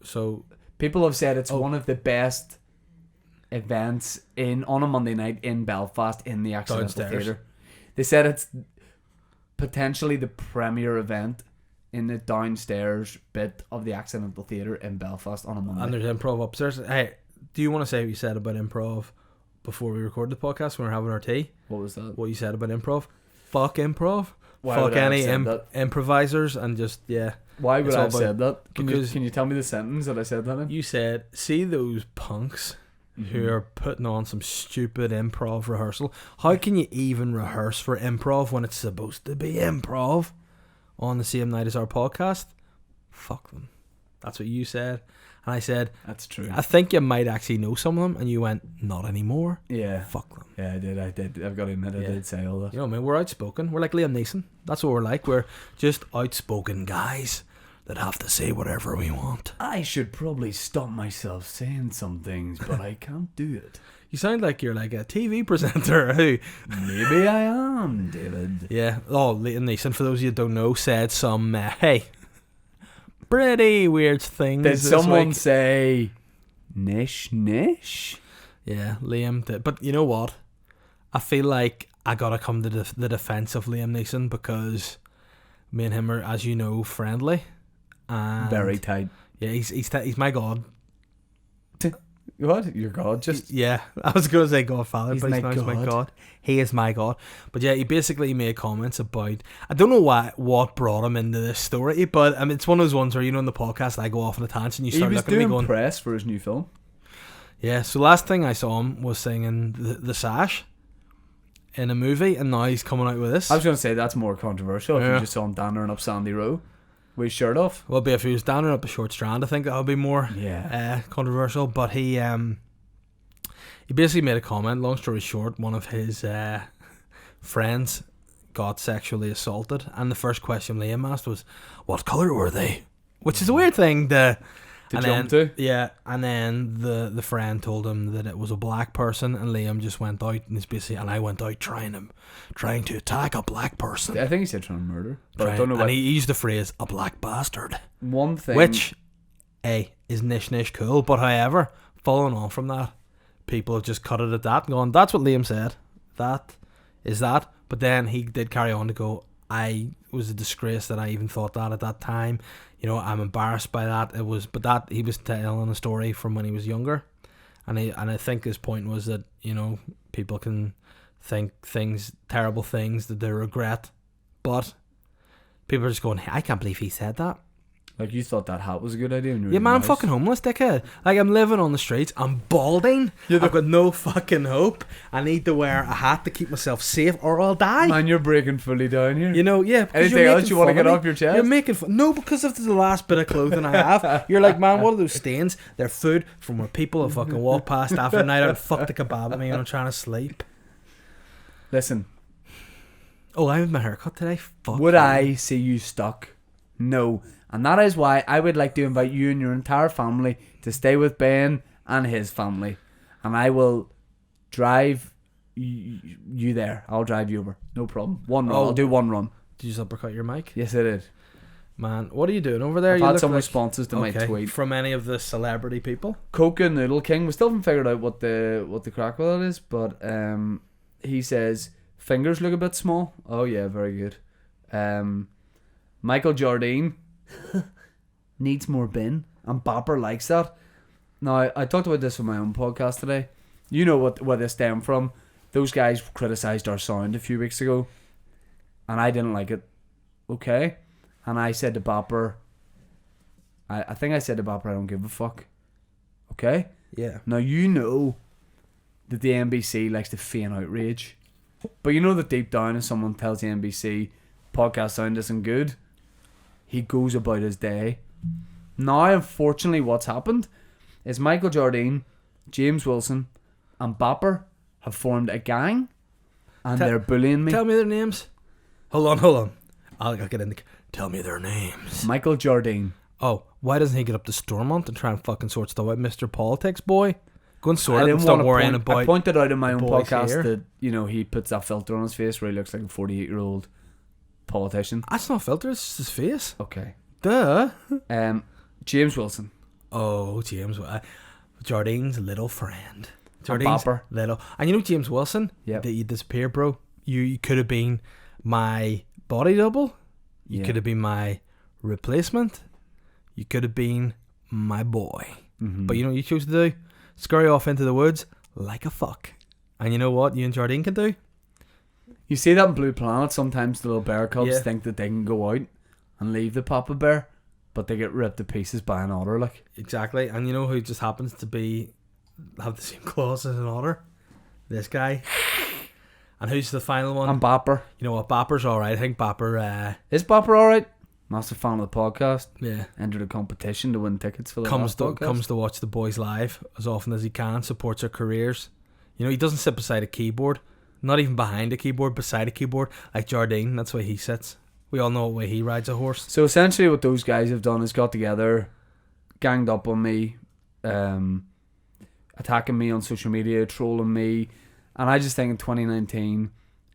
Speaker 2: So
Speaker 1: People have said it's
Speaker 2: Oh.
Speaker 1: one of the best events on a Monday night in Belfast in the Accidental
Speaker 2: Downstairs.
Speaker 1: Theatre. They said it's potentially the premier event in the downstairs bit of the Accidental Theatre in Belfast on a Monday.
Speaker 2: and there's improv upstairs. Hey, do you want to say what you said about improv before we recorded the podcast when we were having our tea?
Speaker 1: What was that?
Speaker 2: What you said about improv? Fuck improv.
Speaker 1: Why
Speaker 2: Fuck
Speaker 1: would I have
Speaker 2: any
Speaker 1: said that?
Speaker 2: improvisers and just
Speaker 1: Why would
Speaker 2: It's
Speaker 1: I
Speaker 2: all
Speaker 1: have said that?
Speaker 2: because-
Speaker 1: Can you tell me the sentence that I said that in?
Speaker 2: you said, see those punks who are putting on some stupid improv rehearsal. How can you even rehearse for improv when it's supposed to be improv on the same night as our podcast? Fuck them. That's what you said. And I said,
Speaker 1: That's true.
Speaker 2: I think you might actually know some of them. And you went, not anymore.
Speaker 1: Yeah.
Speaker 2: Fuck them.
Speaker 1: Yeah, I did. I've got to admit, I
Speaker 2: Yeah.
Speaker 1: did say all that.
Speaker 2: You know what I mean? We're outspoken. We're like Liam Neeson. That's what we're like. We're just outspoken guys that have to say whatever we want.
Speaker 1: I should probably stop myself saying some things, but I can't do it.
Speaker 2: You sound like you're like a TV presenter who...
Speaker 1: Maybe I am, David.
Speaker 2: Yeah. Oh, Liam Neeson, for those of you who don't know, said some, hey, pretty weird things
Speaker 1: Did
Speaker 2: this
Speaker 1: someone
Speaker 2: week.
Speaker 1: say nish nish?
Speaker 2: Yeah, Liam did. But you know what? I feel like I gotta come to the defense of Liam Neeson because me and him are, as you know, friendly. And
Speaker 1: Very tight.
Speaker 2: Yeah, he's my god.
Speaker 1: What? Your God? Just
Speaker 2: Yeah, I was going to say Godfather,
Speaker 1: He's
Speaker 2: but he's
Speaker 1: my
Speaker 2: now my
Speaker 1: God.
Speaker 2: God. He is my God. But yeah, he basically made comments about... I don't know what brought him into this story, but I mean, it's one of those ones where, you know, in the podcast, I go off on a tangent, you
Speaker 1: he
Speaker 2: start
Speaker 1: was
Speaker 2: looking at me
Speaker 1: doing
Speaker 2: going...
Speaker 1: press for his new film.
Speaker 2: Yeah, so last thing I saw him was singing the Sash in a movie, and now he's coming out with this.
Speaker 1: I was going to say that's more controversial if
Speaker 2: Yeah.
Speaker 1: you just saw him dandering up Sandy Row with his shirt off.
Speaker 2: Well, but if he was down up a short strand, I think that would be more
Speaker 1: Yeah.
Speaker 2: controversial. But he basically made a comment. Long story short, one of his friends got sexually assaulted, and the first question Liam asked was, "What color were they?" Which is a weird thing to
Speaker 1: jump to.
Speaker 2: Yeah, and then the friend told him that it was a black person, and Liam just went out and I went out trying to attack a black person.
Speaker 1: I think he said trying to murder. But I
Speaker 2: Trying-
Speaker 1: don't know
Speaker 2: and
Speaker 1: what.
Speaker 2: he used the phrase "a black bastard."
Speaker 1: One thing.
Speaker 2: Which, is nish cool, but however, following on from that, people have just cut it at that and gone, that's what Liam said. That is that. But then he did carry on to go, I was a disgrace that I even thought that at that time. You know, I'm embarrassed by that. But he was telling a story from when he was younger. And I think his point was that, you know, people can think terrible things that they regret. But people are just going, I can't believe he said that.
Speaker 1: Like, you thought that hat was a good idea when you were
Speaker 2: Yeah, man, I'm
Speaker 1: nice.
Speaker 2: fucking homeless, dickhead. Like, I'm living on the streets. I'm balding. I've got no fucking hope. I need to wear a hat to keep myself safe or I'll die.
Speaker 1: Man, you're breaking fully down here.
Speaker 2: You know, yeah. because
Speaker 1: Anything
Speaker 2: you're
Speaker 1: else
Speaker 2: making
Speaker 1: you want to
Speaker 2: fun
Speaker 1: get
Speaker 2: of
Speaker 1: off
Speaker 2: me.
Speaker 1: your chest?
Speaker 2: You're making fun. No, because of the last bit of clothing I have. You're like, man, what are those stains? They're food from where people have fucking walked past after a night out and fucked a kebab at me when I'm trying to sleep.
Speaker 1: Listen,
Speaker 2: Oh, I have my haircut today. Fuck.
Speaker 1: would
Speaker 2: you.
Speaker 1: I see you stuck? No. And that is why I would like to invite you and your entire family to stay with Ben and his family. And I will drive you there. I'll drive you over. No problem. One run.
Speaker 2: Oh.
Speaker 1: I'll do one run.
Speaker 2: Did you just uppercut your mic?
Speaker 1: Yes, I did.
Speaker 2: Man, what are you doing over there?
Speaker 1: I've
Speaker 2: You
Speaker 1: had
Speaker 2: look
Speaker 1: some
Speaker 2: like-
Speaker 1: responses to my
Speaker 2: Okay,
Speaker 1: tweet.
Speaker 2: from any of the celebrity people.
Speaker 1: Coca Noodle King. We still haven't figured out what the crack with that is, but he says fingers look a bit small. Oh yeah, very good. Michael Jardine needs more bin, and Bopper likes that. Now I talked about this on my own podcast today. You know where this stemmed from. Those guys criticised our sound a few weeks ago, and I didn't like it. Okay, and I said to Bopper, I think I said to Bopper, I don't give a fuck. Okay?
Speaker 2: Yeah.
Speaker 1: Now you know that the NBC likes to feign outrage. But you know that deep down if someone tells the NBC podcast sound isn't good, he goes about his day. Now unfortunately what's happened is Michael Jardine, James Wilson and Bopper have formed a gang and they're bullying me.
Speaker 2: Tell me their names. Hold on. I'll get in the... Tell me their names.
Speaker 1: Michael Jardine.
Speaker 2: Oh, why doesn't he get up to Stormont and try and fucking sort stuff out, Mr. Politics boy? Go and sort it and stop worrying about...
Speaker 1: I pointed out in my own podcast
Speaker 2: here.
Speaker 1: that, you know, he puts that filter on his face where he looks like a 48-year-old politician.
Speaker 2: That's not a filter, it's just his face.
Speaker 1: Okay.
Speaker 2: Duh.
Speaker 1: James Wilson.
Speaker 2: Oh, James. Jardine's little friend.
Speaker 1: And Bopper.
Speaker 2: Little... And you know James Wilson?
Speaker 1: Yep.
Speaker 2: That you disappeared, bro. You could have been my body double. You could have been my replacement. You could have been my boy.
Speaker 1: Mm-hmm.
Speaker 2: But you know what you chose to do? Scurry off into the woods like a fuck. And you know what you and Jardine can do?
Speaker 1: You see that in Blue Planet, sometimes the little bear cubs
Speaker 2: Yeah.
Speaker 1: think that they can go out and leave the Papa Bear, but they get ripped to pieces by an otter, like.
Speaker 2: Exactly. And you know who just happens to have the same claws as an otter? This guy. And who's the final one?
Speaker 1: And Bopper.
Speaker 2: You know what? Bopper's alright. I think Bopper
Speaker 1: Is Bopper alright? Massive fan of the podcast.
Speaker 2: yeah.
Speaker 1: Entered a competition to win tickets for the
Speaker 2: comes
Speaker 1: last
Speaker 2: to
Speaker 1: podcast.
Speaker 2: watch the boys live as often as he can, supports their careers. You know, he doesn't sit beside a keyboard, not even behind a keyboard, beside a keyboard, like Jardine. That's where he sits. We all know what way he rides a horse.
Speaker 1: So essentially what those guys have done is got together, ganged up on me, attacking me on social media, trolling me, and I just think in 2019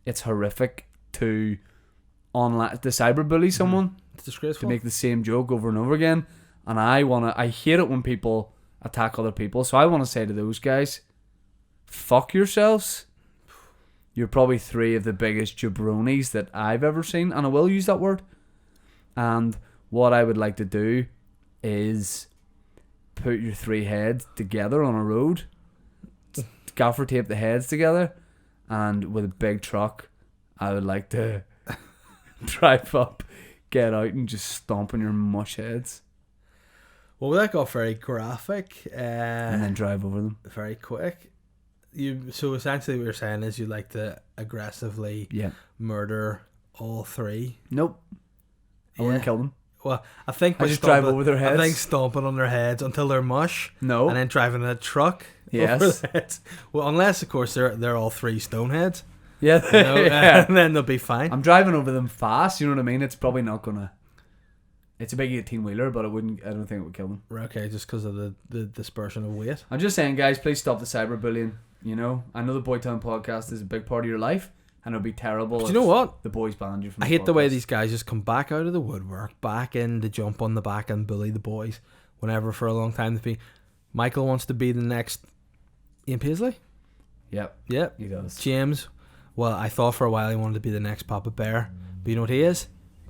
Speaker 1: it's horrific to cyberbully someone.
Speaker 2: It's disgraceful.
Speaker 1: To make the same joke over and over again. And I hate it when people attack other people. So I want to say to those guys, fuck yourselves. You're probably 3 of the biggest jabronis that I've ever seen. And I will use that word. And what I would like to do is put your 3 heads together on a road. Gaffer tape the heads together. And with a big truck, I would like to drive up, get out and just stomp on your mush heads.
Speaker 2: Well, that got very graphic.
Speaker 1: And then drive over them.
Speaker 2: Very quick. So essentially what you're saying is you like to aggressively murder all 3.
Speaker 1: Nope. I wouldn't kill them.
Speaker 2: Well, I think
Speaker 1: I just drive over their heads.
Speaker 2: I think stomping on their heads until they're mush.
Speaker 1: No.
Speaker 2: And then driving a truck
Speaker 1: Yes.
Speaker 2: over their heads. Well, unless of course they're all 3 stone heads.
Speaker 1: Yeah.
Speaker 2: You know,
Speaker 1: Yeah.
Speaker 2: and then they'll be fine.
Speaker 1: I'm driving over them fast, you know what I mean? It's probably not gonna... It's a big 18-wheeler, but I don't think it would kill them.
Speaker 2: Okay, just because of the dispersion of weight.
Speaker 1: I'm just saying, guys, please stop the cyberbullying. You know? I know the Boytown podcast is a big part of your life, and it would be terrible
Speaker 2: But
Speaker 1: if
Speaker 2: you know what?
Speaker 1: the boys banned you from
Speaker 2: I
Speaker 1: the
Speaker 2: hate the way
Speaker 1: podcast.
Speaker 2: these guys just come back out of the woodwork, back in to jump on the back and bully the boys whenever for a long time. Michael wants to be the next Ian Paisley.
Speaker 1: Yep,
Speaker 2: Yep.
Speaker 1: he does.
Speaker 2: James, well, I thought for a while he wanted to be the next Papa Bear, but you know what he is?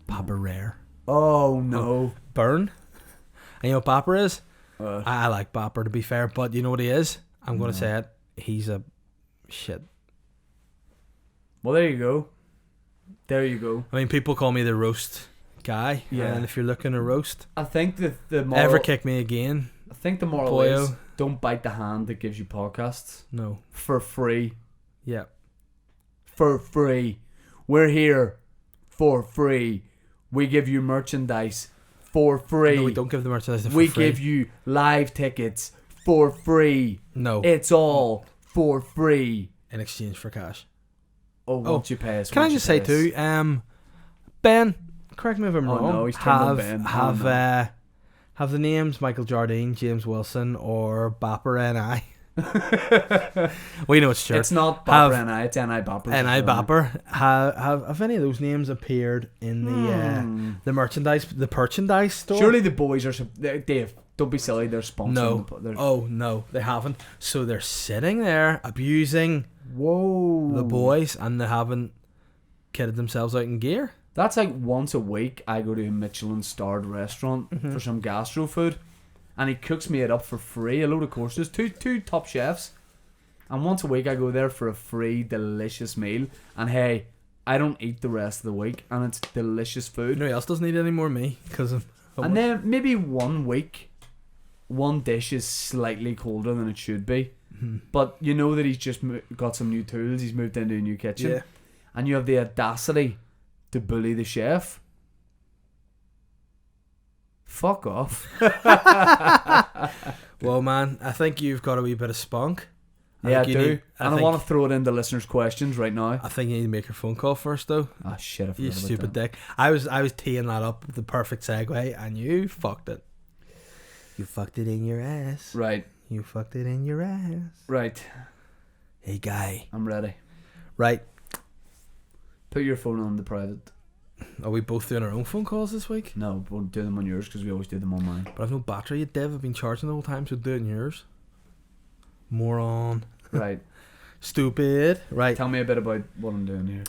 Speaker 2: Papa Rare.
Speaker 1: Oh, no.
Speaker 2: Burn. And you know what Bopper is?
Speaker 1: Uh,
Speaker 2: I like Bopper, to be fair, but you know what he is? I'm going to say it. He's a shit.
Speaker 1: well, there you go. There you go.
Speaker 2: I mean, people call me the roast guy.
Speaker 1: Yeah.
Speaker 2: And if you're looking to roast,
Speaker 1: I think that the moral...
Speaker 2: ever kick me again?
Speaker 1: I think the moral
Speaker 2: Boyo.
Speaker 1: is don't bite the hand that gives you podcasts.
Speaker 2: No.
Speaker 1: For free.
Speaker 2: Yeah.
Speaker 1: For free. We're here for free. We give you merchandise for free.
Speaker 2: No, we don't give the merchandise for
Speaker 1: we
Speaker 2: free.
Speaker 1: give you live tickets for free.
Speaker 2: No.
Speaker 1: It's all for free.
Speaker 2: In exchange for cash.
Speaker 1: Oh, won't you pay us?
Speaker 2: Can I
Speaker 1: won't you
Speaker 2: just say
Speaker 1: pay us?
Speaker 2: too, Ben, correct me if I'm
Speaker 1: Oh,
Speaker 2: wrong.
Speaker 1: no, he's turned on Ben. Oh,
Speaker 2: Have the names Michael Jardine, James Wilson, or Bopper N.I. We know it's true.
Speaker 1: It's not
Speaker 2: Have-
Speaker 1: Bopper N.I. It's N.I. Bopper.
Speaker 2: N.I. Bopper. Have any of those names appeared in the merchandise, the merchandise store?
Speaker 1: Surely the boys are... Dave, don't be silly. They're sponsoring.
Speaker 2: No.
Speaker 1: They're...
Speaker 2: Oh no, they haven't. So they're sitting there abusing
Speaker 1: Whoa.
Speaker 2: the boys, and they haven't kitted themselves out in gear.
Speaker 1: That's like once a week I go to a Michelin-starred restaurant for some gastro food, and he cooks me it up for free, a load of courses, two top chefs, and once a week I go there for a free delicious meal. And hey, I don't eat the rest of the week, and it's delicious food.
Speaker 2: Nobody else doesn't eat any more me because I'm.
Speaker 1: And then maybe one week, one dish is slightly colder than it should be.
Speaker 2: Mm-hmm.
Speaker 1: But you know that he's just got some new tools. He's moved into a new kitchen.
Speaker 2: Yeah.
Speaker 1: And you have the audacity to bully the chef. Fuck off.
Speaker 2: Well, man, I think you've got a wee bit of spunk.
Speaker 1: Yeah, I
Speaker 2: think
Speaker 1: do.
Speaker 2: you
Speaker 1: I want to throw it into listeners' questions right now.
Speaker 2: I think you need to make your phone call first, though.
Speaker 1: Oh shit! I forgot
Speaker 2: You
Speaker 1: about
Speaker 2: stupid
Speaker 1: that.
Speaker 2: dick. I was teeing that up, the perfect segue, and you fucked it. You fucked it in your ass.
Speaker 1: Right.
Speaker 2: You fucked it in your ass.
Speaker 1: Right.
Speaker 2: Hey, guy.
Speaker 1: I'm ready.
Speaker 2: Right.
Speaker 1: Put your phone on the private.
Speaker 2: Are we both doing our own phone calls this week?
Speaker 1: No, we'll do them on yours because we always do them on mine.
Speaker 2: But I've no battery yet, Dev. I've been charging the whole time, so do it in yours. Moron.
Speaker 1: Right.
Speaker 2: Stupid. Right.
Speaker 1: Tell me a bit about what I'm doing here.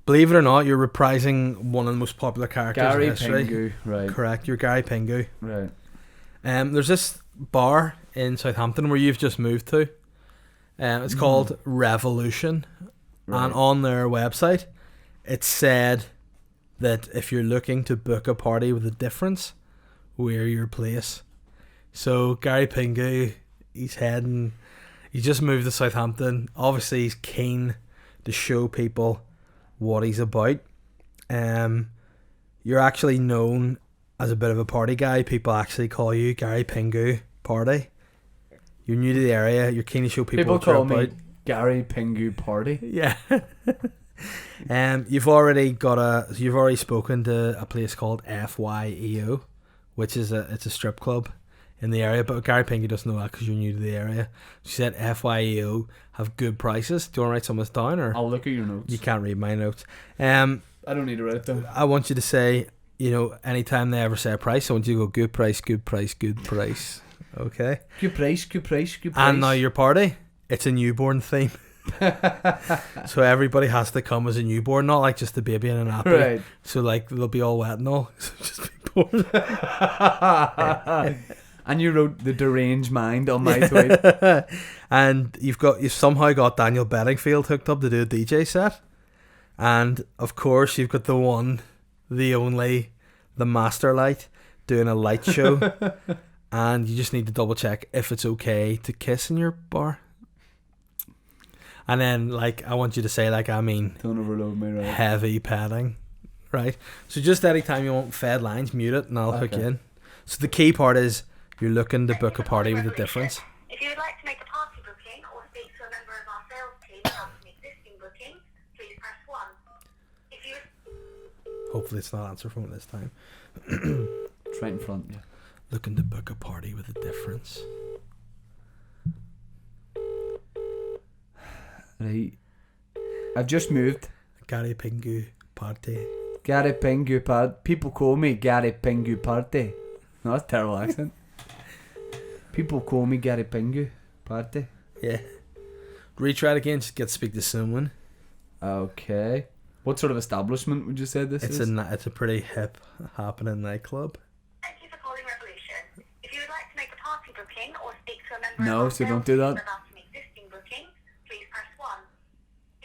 Speaker 2: Believe it or not, you're reprising one of the most popular characters
Speaker 1: Gary
Speaker 2: in history.
Speaker 1: Pingu. Right.
Speaker 2: Correct. You're Gary Pingu.
Speaker 1: Right.
Speaker 2: There's this bar in Southampton where you've just moved to. It's called Revolution.
Speaker 1: Right.
Speaker 2: And on their website, it said that if you're looking to book a party with a difference, we're your place. So Gary Pingu, he just moved to Southampton. Obviously, he's keen to show people what he's about. You're actually known as a bit of a party guy. People actually call you Gary Pingu Party. You're new to the area. You're keen to show people what you're
Speaker 1: call
Speaker 2: about.
Speaker 1: me Gary Pingu Party.
Speaker 2: Yeah. You've already spoken to a place called FYEO, which is it's a strip club in the area, but Gary Pingu doesn't know that because you're new to the area. She said FYEO have good prices. Do you want to write some of this down, or
Speaker 1: I'll look at your notes.
Speaker 2: you can't read my notes?
Speaker 1: I don't need to write it down.
Speaker 2: I want you to say, anytime they ever say a price, I want you to go good price, good price, good price. Okay.
Speaker 1: Good price, good price, good price.
Speaker 2: And now your party, it's a newborn theme. So everybody has to come as a newborn, not like just a baby in a nappy.
Speaker 1: Right.
Speaker 2: So like they'll be all wet and all. So just be born.
Speaker 1: And you wrote the deranged mind on my tweet.
Speaker 2: And you've somehow got Daniel Bedingfield hooked up to do a DJ set. And of course you've got the one, the only, the master light doing a light show. And you just need to double check if it's okay to kiss in your bar. And then, I want you to say,
Speaker 1: Don't overload me, right?
Speaker 2: heavy padding, right? So just anytime you want fed lines, mute it, and I'll hook you in. So the key part is you're looking to book a party with a difference.
Speaker 4: If you would like to make a party booking or speak to a member of our sales team about an existing booking, please press 1. If you
Speaker 2: Hopefully it's not answer phone this time.
Speaker 1: It's right in front, yeah.
Speaker 2: Looking to book a party with a difference.
Speaker 1: Right. I've just moved.
Speaker 2: Gary Pingu party.
Speaker 1: Gary Pingu Party. People call me Gary Pingu Party. No, that's a terrible accent. People call me Gary Pingu Party.
Speaker 2: Yeah. Retry it again, just get to speak to someone.
Speaker 1: Okay. What sort of establishment would you say this is?
Speaker 2: It's a pretty hip happening nightclub.
Speaker 4: thank you for calling Revolution. If you would like to make a party booking or speak to a member
Speaker 1: No,
Speaker 4: of our
Speaker 1: so
Speaker 4: sales
Speaker 1: don't do
Speaker 4: team
Speaker 1: that.
Speaker 4: about an existing booking, please press 1.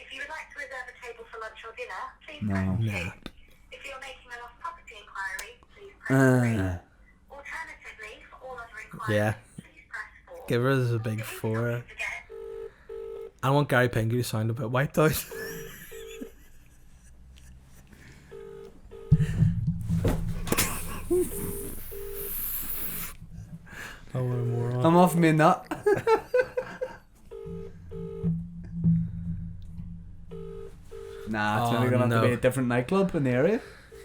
Speaker 4: If you would like to reserve a table for lunch or dinner, please
Speaker 1: No.
Speaker 4: press 2. If you're making a lost property inquiry, please press 3. Alternatively, for all other inquiries,
Speaker 2: Yeah.
Speaker 4: please press 4.
Speaker 2: Give us a big
Speaker 4: If you
Speaker 2: 4.
Speaker 4: don't forget,
Speaker 2: I want Gary Pingu to sound a bit wiped out. Oh, what a moron.
Speaker 1: I'm off me nut. Nah, it's maybe gonna have to be a different nightclub in the area.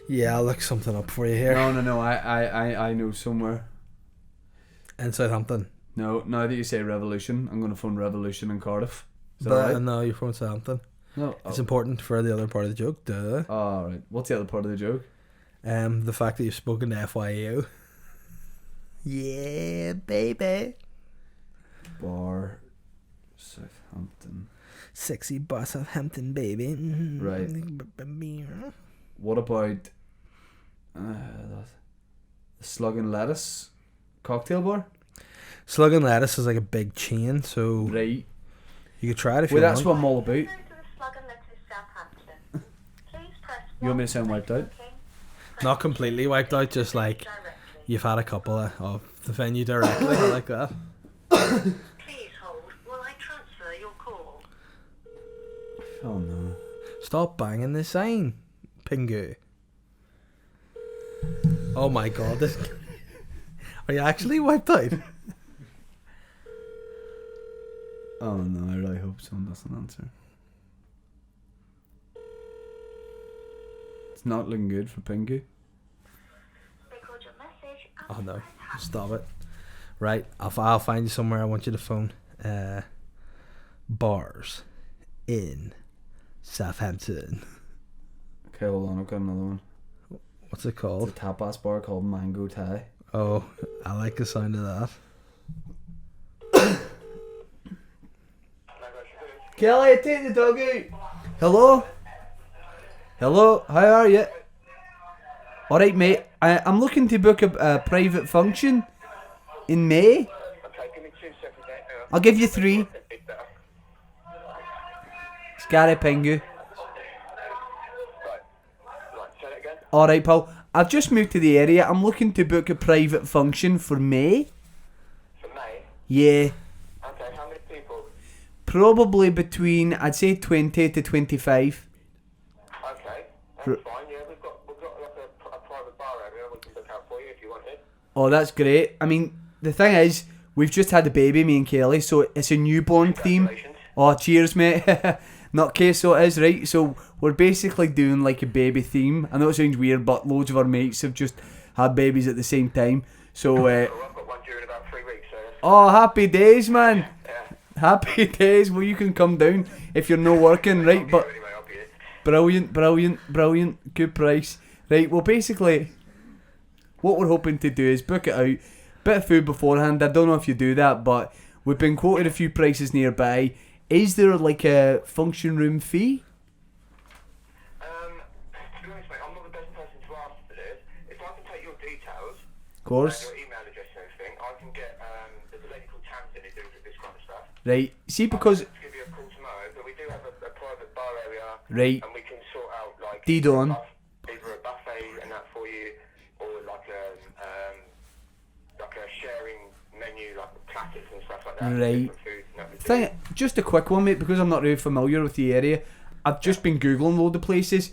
Speaker 2: Yeah, I'll look something up for you here.
Speaker 1: No. I know somewhere.
Speaker 2: In Southampton.
Speaker 1: No, now that you say Revolution, I'm gonna phone Revolution in Cardiff. Is that
Speaker 2: But
Speaker 1: right?
Speaker 2: no, you're from Southampton.
Speaker 1: No.
Speaker 2: It's important for the other part of the joke, duh.
Speaker 1: Oh, right. What's the other part of the joke?
Speaker 2: The fact that you've spoken to FYEO. Yeah, baby.
Speaker 1: Bar Southampton.
Speaker 2: Sexy bar Southampton, baby. Mm-hmm.
Speaker 1: Right. What about the Slug and Lettuce cocktail bar?
Speaker 2: Slug and Lettuce is like a big chain, so
Speaker 1: Right.
Speaker 2: you could try it if
Speaker 1: Well,
Speaker 2: you
Speaker 1: that's
Speaker 2: want.
Speaker 1: what I'm all about.
Speaker 4: go to the Slug and Lettuce Southampton.
Speaker 1: You want me to sound wiped out?
Speaker 2: Not completely wiped out, just like you've had a couple of the venue directly. I like that.
Speaker 4: Please hold while I transfer your call.
Speaker 1: Oh no.
Speaker 2: Stop banging the sign, Pingu. Oh my god, this. Are you actually wiped out?
Speaker 1: Oh no, I really hope someone doesn't answer. It's not looking good for Pingu.
Speaker 4: Record your message.
Speaker 2: Oh no, stop it. Right, I'll find you somewhere. I want you to phone. Bars in Southampton.
Speaker 1: Okay, hold on, I've got another one.
Speaker 2: What's it
Speaker 1: It's
Speaker 2: called?
Speaker 1: a tapas bar called Mango Thai.
Speaker 2: Oh, I like the sound of that.
Speaker 1: Kelly, take the dog out. Hello? Hello, how are you? Alright mate, I'm looking to book a private function in May.
Speaker 5: Okay, give me 2 seconds, mate. Hang on.
Speaker 1: I'll give you 3. It's Gary Pingu.
Speaker 5: Right, say that again.
Speaker 1: Alright pal, I've just moved to the area. I'm looking to book a private function for May.
Speaker 5: For May?
Speaker 1: Yeah,
Speaker 5: Okay, how many people?
Speaker 1: probably between, I'd say 20 to 25.
Speaker 5: Okay,
Speaker 1: R-
Speaker 5: that's fine. Yeah, we've got like a private bar area we can book out for you if you want it.
Speaker 1: Oh, that's great. I mean, the thing is, we've just had a baby, me and Kelly, so it's a newborn theme.
Speaker 5: Congratulations.
Speaker 1: Oh, cheers, mate. Nutcase, so it is, right? So we're basically doing like a baby theme. I know it sounds weird, but loads of our mates have just had babies at the same time. So,
Speaker 5: Well, I've got one due in about 3 weeks, so that's,
Speaker 1: oh, happy days, man.
Speaker 5: yeah.
Speaker 1: Happy days. Well, you can come down if you're not working, right? But
Speaker 5: Anyway, I'll be here.
Speaker 1: brilliant. Good price. Right, well, basically, what we're hoping to do is book it out. Bit of food beforehand. I don't know if you do that, but we've been quoted a few prices nearby. Is there like a function room fee?
Speaker 5: To be honest, mate, I'm not the best person to ask for this. If I can take your details,
Speaker 1: Of course.
Speaker 5: your email address and everything, I can get, there's a lady called Tamsin who deals with this kind of stuff.
Speaker 1: Right. See, because
Speaker 5: I'll give you a call tomorrow, but we do have a private bar area,
Speaker 1: right,
Speaker 5: and we can sort out like
Speaker 1: Deed on.
Speaker 5: either a buffet and that for you, or like a sharing menu, like platters and stuff like that.
Speaker 1: Right.
Speaker 5: different food and everything.
Speaker 1: thing, just a quick one, mate, because I'm not really familiar with the area. I've just been googling loads of places.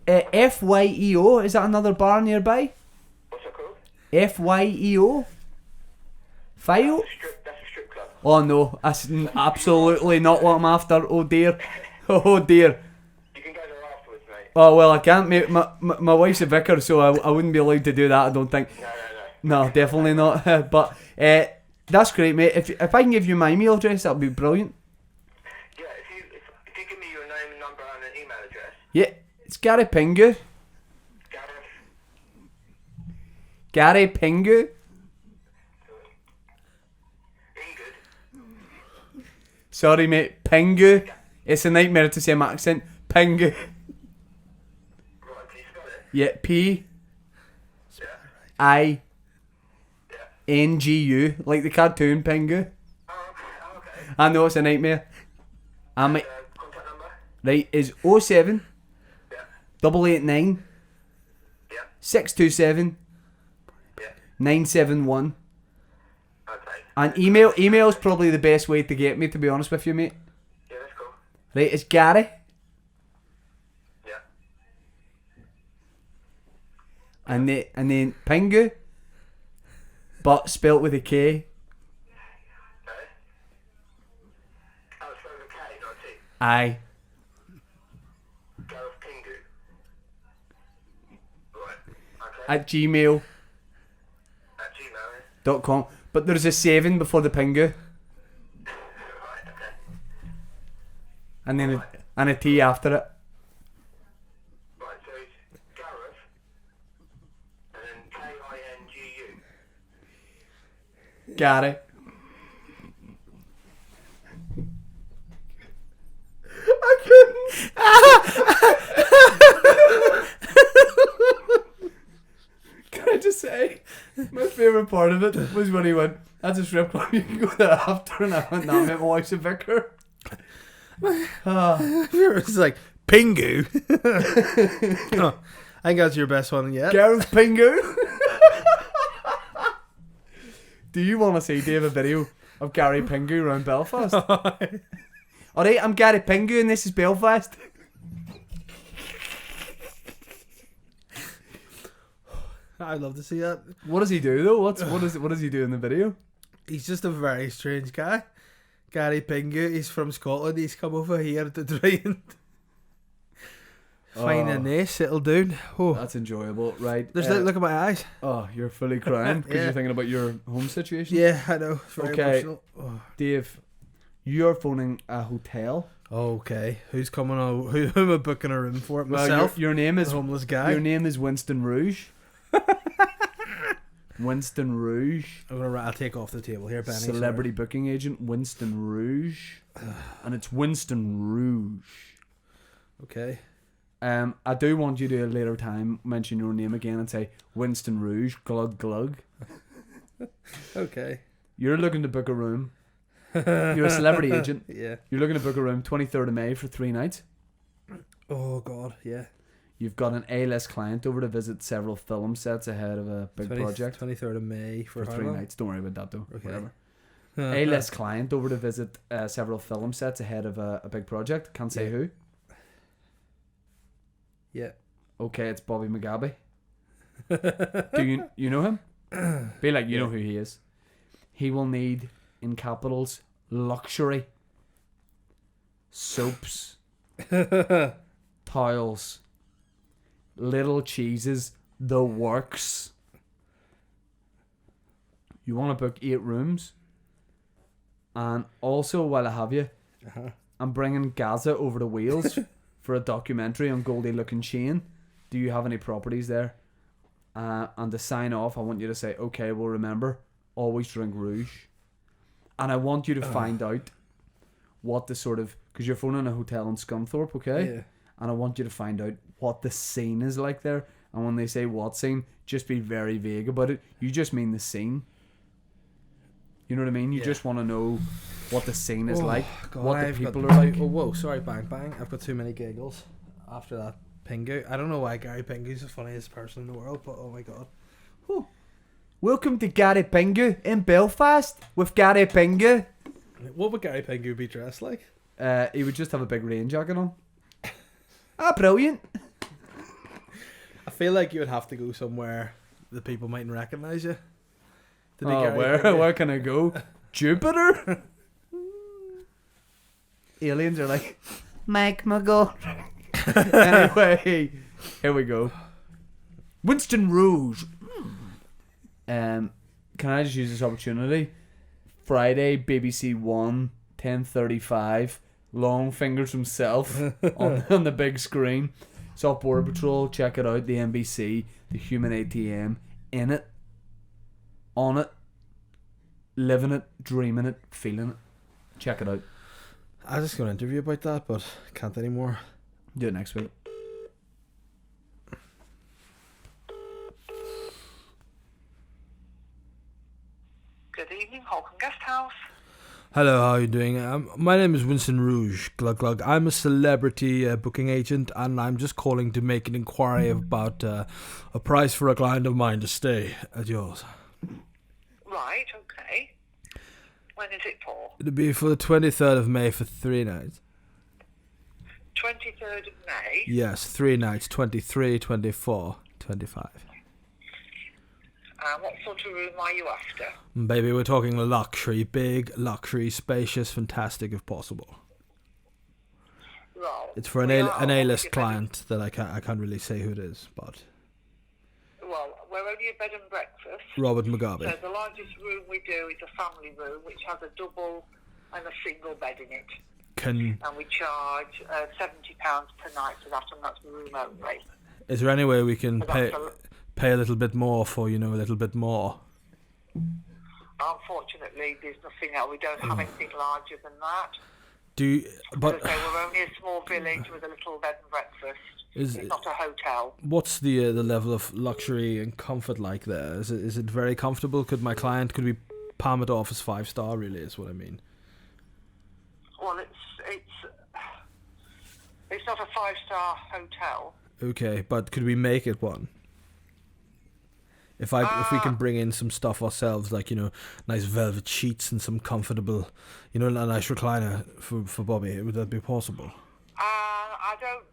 Speaker 1: FYEO, is that another bar nearby?
Speaker 5: What's that called?
Speaker 1: FYEO? File?
Speaker 5: That's a strip club.
Speaker 1: Oh no, that's absolutely not what I'm after. Oh dear. Oh dear.
Speaker 5: You can go there afterwards, mate.
Speaker 1: Oh well, I can't, mate. My wife's a vicar, so I wouldn't be allowed to do that, I don't think.
Speaker 5: No.
Speaker 1: No, definitely not. But that's great, mate. If I can give you my email address, that'll be brilliant.
Speaker 5: Yeah, if you give me your name, number, and an email address.
Speaker 1: Yeah, it's Gary Pingu.
Speaker 5: Gareth.
Speaker 1: Gary Pingu.
Speaker 5: Ingrid.
Speaker 1: Sorry, mate. Pingu. It's a nightmare to say my accent. Pingu.
Speaker 5: Right, can you spell it?
Speaker 1: Yeah, P
Speaker 5: Yeah.
Speaker 1: I
Speaker 5: Yeah.
Speaker 1: N G U, like the cartoon Pingu.
Speaker 5: Oh, okay.
Speaker 1: I know it's a nightmare. I'm
Speaker 5: Contact number?
Speaker 1: right is 07
Speaker 5: Yeah.
Speaker 1: 889
Speaker 5: Yeah.
Speaker 1: 627
Speaker 5: Yeah.
Speaker 1: 971.
Speaker 5: Okay.
Speaker 1: And email's probably the best way to get me, to be honest with you, mate.
Speaker 5: Yeah, that's cool.
Speaker 1: Right, it's Gary
Speaker 5: Yeah.
Speaker 1: and then Pingu, but spelt with a K.
Speaker 5: Okay. Oh, it's over K, not T.
Speaker 1: Aye.
Speaker 5: Gareth Pingu. Right. Okay.
Speaker 1: At gmail.com.
Speaker 5: At Gmail.
Speaker 1: But there's a 7 before the Pingu.
Speaker 5: Right, okay.
Speaker 1: And then a T after it.
Speaker 5: Right, so it's Gareth, and then Kingu.
Speaker 1: Gary. I couldn't. Can I just say, my favourite part of it was when he went, that's a strip club, you can go there after, and I went, nah, mate, my wife's a vicar. Ah.
Speaker 2: It's like Pingu. Oh, I think that's your best one yet.
Speaker 1: Gareth Pingu. Do you want to see Dave a video of Gary Pingu around Belfast? Alright, I'm Gary Pingu and this is Belfast.
Speaker 2: I'd love to see that.
Speaker 1: What does he do though? What does he do in the video?
Speaker 2: He's just a very strange guy. Gary Pingu, he's from Scotland. He's come over here to try and find a nice little dude. Oh,
Speaker 1: That's enjoyable, right?
Speaker 2: look at my eyes.
Speaker 1: Oh, you're fully crying because
Speaker 2: Yeah.
Speaker 1: you're thinking about your home situation.
Speaker 2: Yeah, I know. It's very
Speaker 1: Okay.
Speaker 2: emotional. Oh.
Speaker 1: Dave, you're phoning a hotel.
Speaker 2: Okay, who's coming on? Who am I booking a room for?
Speaker 1: Well,
Speaker 2: Myself?
Speaker 1: your name
Speaker 2: The
Speaker 1: is
Speaker 2: homeless guy?
Speaker 1: Your name is Winston Rouge. Winston Rouge.
Speaker 2: I'll take off the table here, Benny.
Speaker 1: Celebrity booking agent Winston Rouge. And it's Winston Rouge.
Speaker 2: Okay.
Speaker 1: I do want you to at a later time mention your name again and say Winston Rouge, glug glug.
Speaker 2: Okay.
Speaker 1: You're looking to book a room. You're a celebrity agent.
Speaker 2: Yeah.
Speaker 1: You're looking to book a room 23rd of May for 3 nights.
Speaker 2: Oh, God, yeah.
Speaker 1: You've got an A-list client over to visit several film sets ahead of a big project
Speaker 2: 23rd of May for
Speaker 1: for
Speaker 2: how
Speaker 1: 3
Speaker 2: long?
Speaker 1: nights. Don't worry about that though.
Speaker 2: Okay.
Speaker 1: Whatever. A-list client over to visit several film sets ahead of a big project. Can't say
Speaker 2: Yeah.
Speaker 1: who.
Speaker 2: Yeah.
Speaker 1: Okay, it's Bobby Mugabe. Do you know him? Be like you know who he is. He will need, in capitals, luxury, soaps, towels, little cheeses, the works. You want to book 8 rooms? And also, while I have you, I'm bringing Gaza over to Wales for a documentary on Goldie Looking Shane. Do you have any properties there? And to sign off, I want you to say, okay, well, remember, always drink Rouge. And I want you to find out what the sort of, because you're phoning a hotel in Scunthorpe, okay?
Speaker 2: Yeah.
Speaker 1: And I want you to find out what the scene is like there. And when they say what scene, just be very vague about it. You just mean the scene. You know what I mean? You
Speaker 2: Yeah.
Speaker 1: just want to know what the scene is like,
Speaker 2: God,
Speaker 1: what the
Speaker 2: I've
Speaker 1: people
Speaker 2: got
Speaker 1: are like.
Speaker 2: Oh, whoa, sorry, bang, bang. I've got too many giggles after that Pingu. I don't know why Gary Pingu's the funniest person in the world, but oh my God.
Speaker 1: Welcome to Gary Pingu in Belfast with Gary Pingu.
Speaker 2: What would Gary Pingu be dressed like?
Speaker 1: He would just have a big rain jacket on. Brilliant.
Speaker 2: I feel like you would have to go somewhere that people mightn't recognise you. To be
Speaker 1: Oh,
Speaker 2: Gary
Speaker 1: where
Speaker 2: Pingu.
Speaker 1: where can I go? Jupiter? Aliens are like, Mike Muggle. Anyway, here we go. Winston Rouge. Can I just use this opportunity? Friday, BBC One, 10:35. Long Fingers himself on the big screen. Saw Border Patrol. Check it out. The NBC, the Human ATM. In it, on it, living it, dreaming it, feeling it. Check it out.
Speaker 2: I was just going to interview about that, but can't anymore.
Speaker 1: Do it next week.
Speaker 5: Good evening, Holcomb Guest House.
Speaker 2: Hello, how are you doing? My name is Winston Rouge, glug glug. I'm a celebrity booking agent, and I'm just calling to make an inquiry about a price for a client of mine to stay at yours.
Speaker 5: Right, okay. When is it for?
Speaker 2: It'll be for the 23rd of May for 3 nights.
Speaker 5: 23rd of May.
Speaker 2: Yes, 3 nights, 23, 24, 25.
Speaker 5: What sort of room are you after?
Speaker 2: Baby, we're talking luxury, big, luxury, spacious, fantastic if possible.
Speaker 5: Well,
Speaker 2: It's for an A-list client that I can't really say who it is, but
Speaker 5: Well, we're only a bed and breakfast.
Speaker 2: Robert
Speaker 5: So
Speaker 2: Mugabe.
Speaker 5: the largest room we do is a family room, which has a double and a single bed in it.
Speaker 2: Can
Speaker 5: And we charge £70 per night for that, and that's room only.
Speaker 2: is there any way we can
Speaker 5: And
Speaker 2: pay
Speaker 5: that's
Speaker 2: a little bit more for, a little bit more?
Speaker 5: unfortunately, there's nothing else. We don't have anything larger than that.
Speaker 2: But
Speaker 5: As I say, we're only a small village with a little bed and breakfast. It's not a hotel.
Speaker 2: what's the level of luxury and comfort like there? Is it very comfortable? Could we palm it off as 5-star? Really, is what I mean.
Speaker 5: Well, It's not a 5-star hotel.
Speaker 2: Okay, but could we make it one? If we can bring in some stuff ourselves, like, you know, nice velvet sheets and some comfortable, you know, a nice recliner for Bobby, would that be possible?
Speaker 5: I don't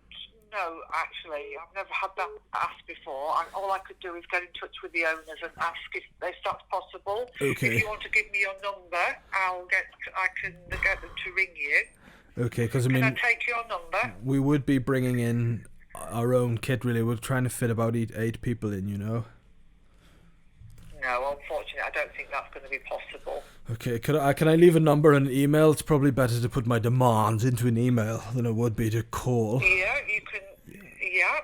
Speaker 5: know, actually. I've never had that asked before. All I could do is get in touch with the owners and ask if that's possible.
Speaker 2: Okay.
Speaker 5: If you want to give me your number, I can get them to ring you.
Speaker 2: Okay, because I
Speaker 5: Can I
Speaker 2: mean,
Speaker 5: take your number?
Speaker 2: we would be bringing in our own kit, really. We're trying to fit about eight people in, you know.
Speaker 5: No, unfortunately, I don't think that's going to be possible.
Speaker 2: Okay, can I leave a number and an email? It's probably better to put my demands into an email than it would be to call.
Speaker 5: Yeah, you can. Yeah.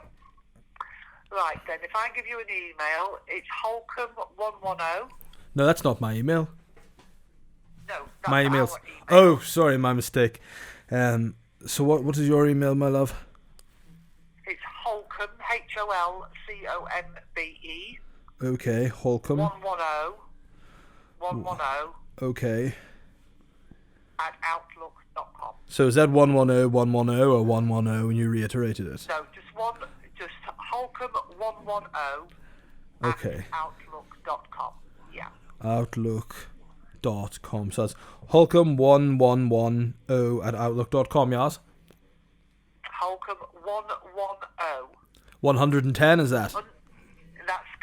Speaker 5: Right then, if I give you an email, it's Holcomb110.
Speaker 2: No, that's not my email.
Speaker 5: No, that's
Speaker 2: My
Speaker 5: our
Speaker 2: email's...
Speaker 5: email.
Speaker 2: Oh, sorry, my mistake. So what is your email, my love?
Speaker 5: It's Holcomb, Holcombe.
Speaker 2: Okay, Holcomb.
Speaker 5: 110
Speaker 2: Okay.
Speaker 5: at outlook.com.
Speaker 2: So is that 110, 110, or 110 when you reiterated it?
Speaker 5: No, just Holcomb 110
Speaker 2: Okay.
Speaker 5: at outlook.com. Yeah.
Speaker 2: Outlook.com. So that's Holcomb1110 at outlook.com, yes?
Speaker 5: Holcomb 110.
Speaker 2: 110 is that?
Speaker 5: That's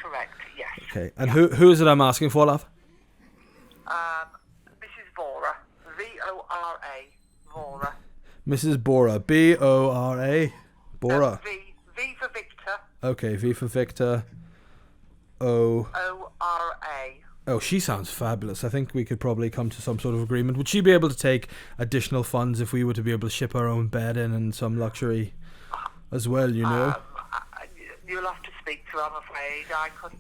Speaker 5: correct, yes.
Speaker 2: Okay. And who is it I'm asking for, love?
Speaker 5: Mrs. Vora. Vora. Vora.
Speaker 2: Mrs. Bora. Bora. Bora.
Speaker 5: V for Victor.
Speaker 2: Okay, V for Victor. O.
Speaker 5: Ora.
Speaker 2: Oh, she sounds fabulous. I think we could probably come to some sort of agreement. Would she be able to take additional funds if we were to be able to ship our own bed in and some luxury as well, you know?
Speaker 5: You'll have to speak to her, I'm afraid. I couldn't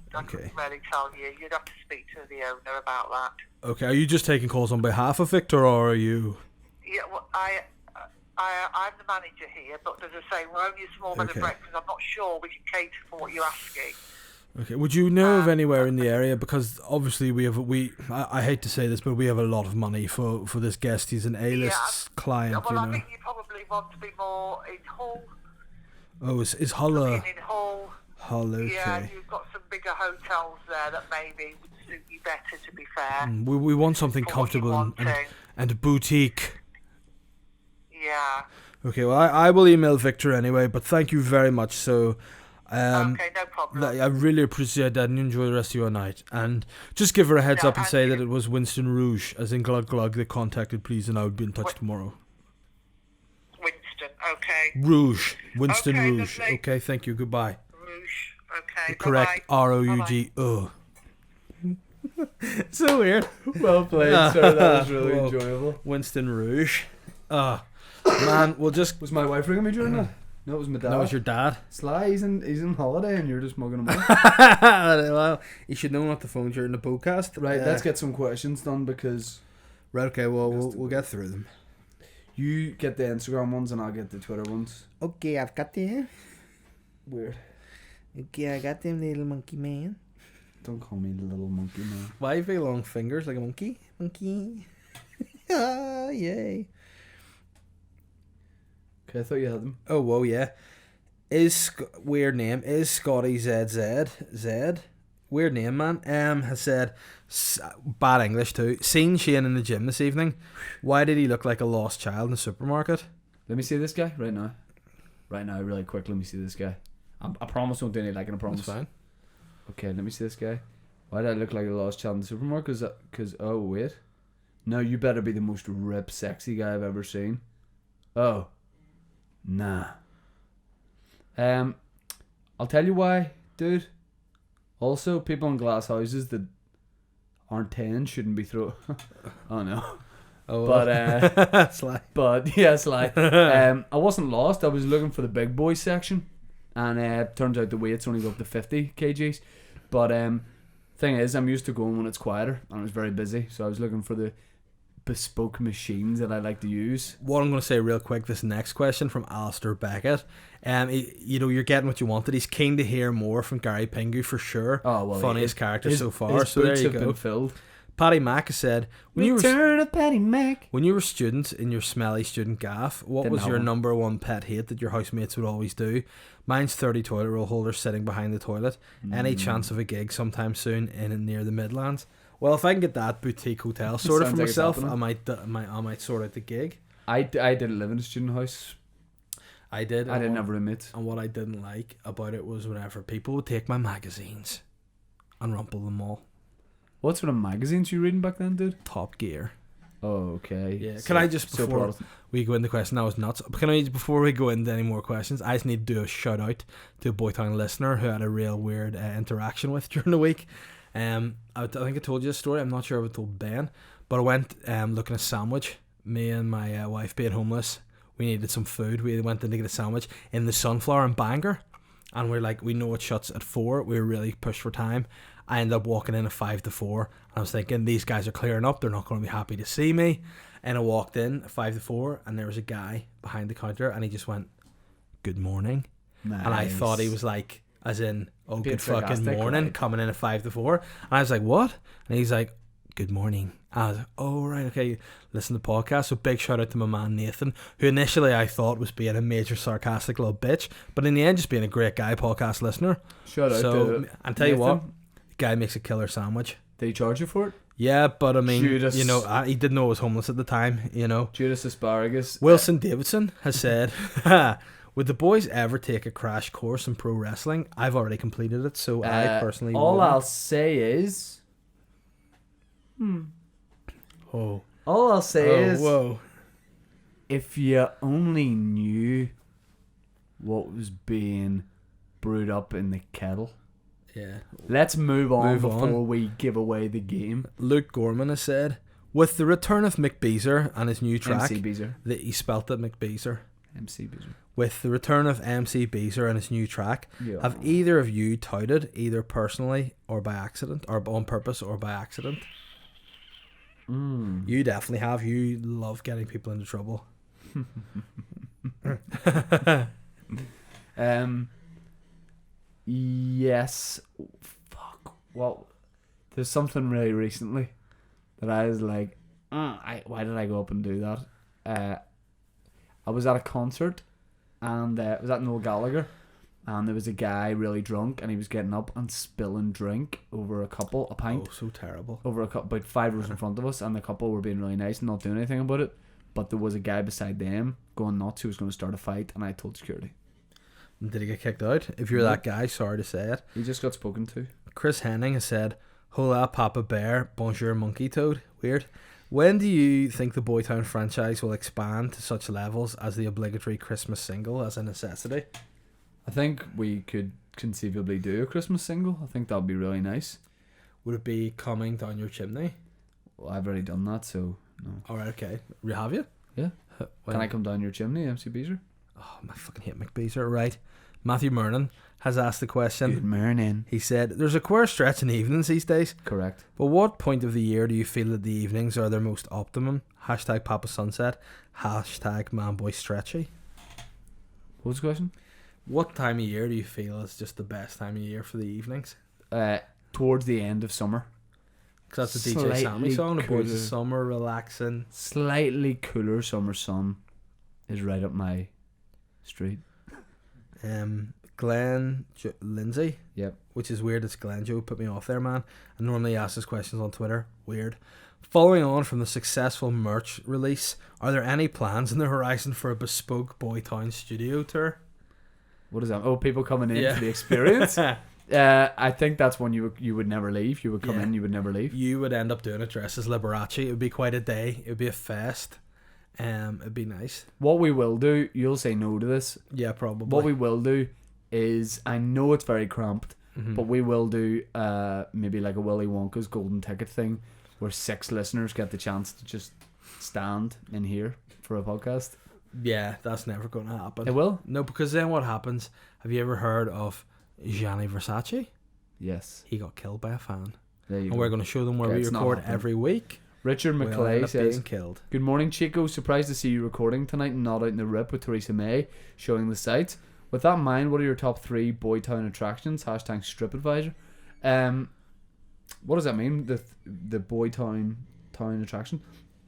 Speaker 5: really tell you. You'd have to speak to the owner about that.
Speaker 2: Okay, are you just taking calls on behalf of Victor, or are you...
Speaker 5: Yeah, well, I'm the manager here, but as I say, we're only a small bed
Speaker 2: Okay.
Speaker 5: of breakfast. I'm not sure we can cater for what you're asking.
Speaker 2: Okay, would you know of anywhere in the area? Because obviously I hate to say this, but we have a lot of money for this guest. He's an A-list client,
Speaker 5: Well,
Speaker 2: you
Speaker 5: I
Speaker 2: know.
Speaker 5: think you probably want to be more in Hull.
Speaker 2: Oh, is Hull
Speaker 5: In Hull.
Speaker 2: Hull, okay.
Speaker 5: Yeah, you've got some bigger hotels there that maybe would suit you better, to be fair.
Speaker 2: We want something
Speaker 5: For what you're
Speaker 2: comfortable
Speaker 5: wanting.
Speaker 2: and boutique.
Speaker 5: Yeah.
Speaker 2: Okay, well, I will email Victor anyway, but thank you very much. So,
Speaker 5: Okay, no problem.
Speaker 2: I really appreciate that, and enjoy the rest of your night. And just give her a heads
Speaker 5: No,
Speaker 2: up and
Speaker 5: and
Speaker 2: say
Speaker 5: you-
Speaker 2: that it was Winston Rouge, as in Glug Glug, that contacted, please, and I would be in touch tomorrow.
Speaker 5: Winston, okay.
Speaker 2: Rouge. Winston
Speaker 5: Okay,
Speaker 2: Rouge.
Speaker 5: lovely.
Speaker 2: Okay, thank you. Goodbye.
Speaker 5: Rouge, okay.
Speaker 2: Correct.
Speaker 5: Bye-bye.
Speaker 2: Rouge.
Speaker 1: So weird. Well played, sir. That was really enjoyable.
Speaker 2: Winston Rouge. Man, we'll just...
Speaker 1: Was my wife ringing me during that? No, it was my dad.
Speaker 2: That was your dad?
Speaker 1: Sly, he's in holiday and you're just mugging him up.
Speaker 2: Well, you should know not to phone during the podcast.
Speaker 1: Right, let's get some questions done because...
Speaker 2: Right, okay, well, we'll get through them.
Speaker 1: You get the Instagram ones and I'll get the Twitter ones.
Speaker 2: Okay, I've got them.
Speaker 1: Weird.
Speaker 2: Okay, I got them, little monkey man.
Speaker 1: Don't call me the little monkey man.
Speaker 2: Why have you long fingers like a monkey? Monkey. Ah, yay.
Speaker 1: Okay, I thought you had them.
Speaker 2: Oh, whoa, yeah. Weird name. Is Scotty ZZ? Weird name, man. Has said, bad English too. Seen Shane in the gym this evening. Why did he look like a lost child in the supermarket?
Speaker 1: Let me see this guy right now. Right now, really quick, let me see this guy. I promise won't do any like, I promise.
Speaker 2: That's fine.
Speaker 1: Okay, let me see this guy. Why did I look like a lost child in the supermarket? Because, oh, wait. No, you better be the most ripped, sexy guy I've ever seen. Oh. Nah. I'll tell you why, dude. Also, people in glass houses that aren't 10 shouldn't be thrown. Oh, no.
Speaker 2: Oh,
Speaker 1: But,
Speaker 2: Sly.
Speaker 1: But, yes, like, I wasn't lost. I was looking for the big boy section. And turns out the weight's only go up to 50 kgs. But thing is, I'm used to going when it's quieter. And I was very busy. So I was looking for the bespoke machines that I like to use.
Speaker 2: What I'm going to say real quick, this next question from Alistair Beckett. You're getting what you wanted. He's keen to hear more from Gary Pingu for sure.
Speaker 1: Oh, well,
Speaker 2: funniest character
Speaker 1: his,
Speaker 2: so far.
Speaker 1: His
Speaker 2: So there
Speaker 1: boots
Speaker 2: you
Speaker 1: have
Speaker 2: go.
Speaker 1: been filled.
Speaker 2: Paddy Mack has said,
Speaker 1: Return of Patty Mac.
Speaker 2: when you were students in your smelly student gaff, what
Speaker 1: Didn't
Speaker 2: was
Speaker 1: have
Speaker 2: your
Speaker 1: one.
Speaker 2: number one pet hate that your housemates would always do? Mine's 30 toilet roll holders sitting behind the toilet. Any chance of a gig sometime soon in and near the Midlands? Well, if I can get that boutique hotel sorted for
Speaker 1: Sounds like it's
Speaker 2: myself,
Speaker 1: happening.
Speaker 2: I might sort out the gig.
Speaker 1: I didn't live in a student house.
Speaker 2: I did.
Speaker 1: I didn't have roommates.
Speaker 2: And what I didn't like about it was whenever people would take my magazines and rumple them all.
Speaker 1: What sort of magazines you reading back then, dude?
Speaker 2: Top Gear.
Speaker 1: Oh, okay.
Speaker 2: Yeah.
Speaker 1: So-
Speaker 2: Can I just,
Speaker 1: so
Speaker 2: before
Speaker 1: Protestant.
Speaker 2: we go into questions, that was nuts. But can I, before we go into any more questions, I just need to do a shout out to a Boytown listener who I had a real weird interaction with during the week. I think I told you this story. I'm not sure if I told Ben, but I went looking at a sandwich. Me and my wife being homeless, we needed some food. We went in to get a sandwich in the Sunflower in Bangor, and we're like, we know it shuts at 4. We were really pushed for time. I ended up walking in at 5 to 4. And I was thinking, these guys are clearing up. They're not going to be happy to see me. And I walked in at 5 to 4, and there was a guy behind the counter, and he just went, "Good morning."
Speaker 1: Nice.
Speaker 2: And I thought he was like, as in, "Oh,
Speaker 1: Being
Speaker 2: good fucking
Speaker 1: sarcastic,
Speaker 2: morning,"
Speaker 1: right?
Speaker 2: coming in at 5 to 4. And I was like, "What?" And he's like, "Good morning." I was like, "Oh, right, okay." Listen to the podcast. So big shout out to my man Nathan, who initially I thought was being a major sarcastic little bitch, but in the end just being a great guy, podcast listener.
Speaker 1: Shout out
Speaker 2: So
Speaker 1: to
Speaker 2: and tell you what,
Speaker 1: Nathan.
Speaker 2: the guy makes a killer sandwich.
Speaker 1: Did he charge you for it?
Speaker 2: Yeah, but I mean,
Speaker 1: Judas.
Speaker 2: you know, he didn't know I was homeless at the time, you know.
Speaker 1: Judas Asparagus.
Speaker 2: Wilson Davidson has said, would the boys ever take a crash course in pro wrestling? I've already completed it, so I personally
Speaker 1: all
Speaker 2: wouldn't.
Speaker 1: I'll say is,
Speaker 2: Oh,
Speaker 1: all I'll say is,
Speaker 2: whoa.
Speaker 1: if you only knew what was being brewed up in the kettle.
Speaker 2: Yeah.
Speaker 1: Let's move on
Speaker 2: Move
Speaker 1: before
Speaker 2: on.
Speaker 1: we give away the game.
Speaker 2: Luke Gorman has said, with the return of McBeezer and his new track,
Speaker 1: MC Beezer.
Speaker 2: he spelt it McBeezer.
Speaker 1: MC Beezer.
Speaker 2: With the return of MC Beezer and his new track,
Speaker 1: Yeah.
Speaker 2: have either of you touted, either personally or by accident, or on purpose or by accident? You definitely have. You love getting people into trouble.
Speaker 1: Yes. Fuck. Well, there's something really recently that I was like, why did I go up and do that? I was at a concert, and it was at Noel Gallagher, and there was a guy really drunk, and he was getting up and spilling drink over a pint.
Speaker 2: Oh, so terrible.
Speaker 1: Over about 5 rows in front of us, and the couple were being really nice and not doing anything about it. But there was a guy beside them going nuts who was going to start a fight, and I told security.
Speaker 2: Did he get kicked out? If you're that guy, sorry to say it.
Speaker 1: He just got spoken to.
Speaker 2: Chris Henning has said, "Hola, Papa Bear, bonjour, Monkey Toad." Weird. When do you think the Boytown franchise will expand to such levels as the obligatory Christmas single as a necessity?
Speaker 1: I think we could conceivably do a Christmas single. I think that would be really nice.
Speaker 2: Would it be coming down your chimney?
Speaker 1: Well, I've already done that, so no.
Speaker 2: Alright, okay. Have you?
Speaker 1: Yeah.
Speaker 2: When-
Speaker 1: Can I come down your chimney, MC Beezer?
Speaker 2: Oh, I fucking hate McBeezer. Right. Matthew Mernon has asked the question.
Speaker 1: Good morning.
Speaker 2: He said, there's a queer stretch in the evenings these days,
Speaker 1: Correct.
Speaker 2: but what point of the year do you feel that the evenings are their most optimum? Hashtag Papa Sunset. Hashtag Manboy Stretchy.
Speaker 1: What was the question?
Speaker 2: What time of year do you feel is just the best time of year for the evenings?
Speaker 1: Towards the end of summer.
Speaker 2: Because that's a DJ
Speaker 1: Slightly
Speaker 2: Sammy song. The boys of
Speaker 1: cooler.
Speaker 2: summer, relaxing.
Speaker 1: Slightly cooler summer sun is right up my street.
Speaker 2: Glenn Lindsay,
Speaker 1: Yep.
Speaker 2: which is weird. It's Glenn Joe. Put me off there, man. I normally ask his questions on Twitter. Weird. Following on from the successful merch release, are there any plans in the horizon for a bespoke Boytown studio tour?
Speaker 1: What is that? Oh, people coming in
Speaker 2: Yeah.
Speaker 1: for the experience? I think that's one you would never leave. You would come
Speaker 2: Yeah.
Speaker 1: in, you would never leave.
Speaker 2: You would end up doing it dressed as Liberace. It would be quite a day. It would be a fest. It'd be nice.
Speaker 1: What we will do, you'll say no to this.
Speaker 2: Yeah, probably.
Speaker 1: What we will do is, I know it's very cramped,
Speaker 2: Mhm.
Speaker 1: but we will do maybe like a Willy Wonka's golden ticket thing, where 6 listeners get the chance to just stand in here for a podcast.
Speaker 2: Yeah, that's never going to happen.
Speaker 1: It will?
Speaker 2: No, because then what happens? Have you ever heard of Gianni Versace?
Speaker 1: Yes.
Speaker 2: He got killed by a fan.
Speaker 1: There you
Speaker 2: And
Speaker 1: go.
Speaker 2: we're going to show them where
Speaker 1: Okay,
Speaker 2: we
Speaker 1: it's not
Speaker 2: record
Speaker 1: happening.
Speaker 2: every week.
Speaker 1: Richard
Speaker 2: We'll end
Speaker 1: McClay
Speaker 2: up
Speaker 1: says,
Speaker 2: being killed.
Speaker 1: "Good morning, Chico. Surprised to see you recording tonight and not out in the rip with Theresa May showing the sights. With that in mind, what are your top 3 Boytown attractions? Hashtag StripAdvisor. What does that mean? The Boy Town attraction.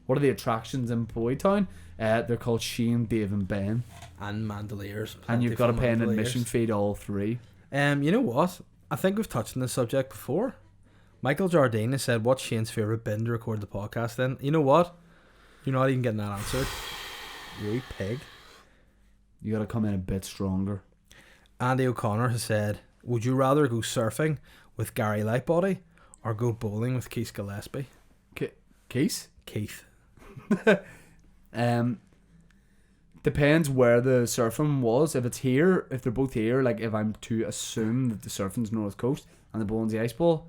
Speaker 1: What are the attractions in Boy Town? They're called Shane, Dave, and Ben.
Speaker 2: And Mandaliers.
Speaker 1: And you've got to pay an
Speaker 2: Mandaliers.
Speaker 1: admission fee to all three.
Speaker 2: You know what? I think we've touched on this subject before. Michael Jardine has said, what's Shane's favourite bin to record the podcast in? You know what? You're not even getting that answered. You pig.
Speaker 1: You got to come in a bit stronger.
Speaker 2: Andy O'Connor has said, would you rather go surfing with Gary Lightbody or go bowling with Keith Gillespie?
Speaker 1: Keith?
Speaker 2: Keith.
Speaker 1: Depends where the surfing was. If it's here, if they're both here, like if I'm to assume that the surfing's North Coast and the bowling's the ice ball,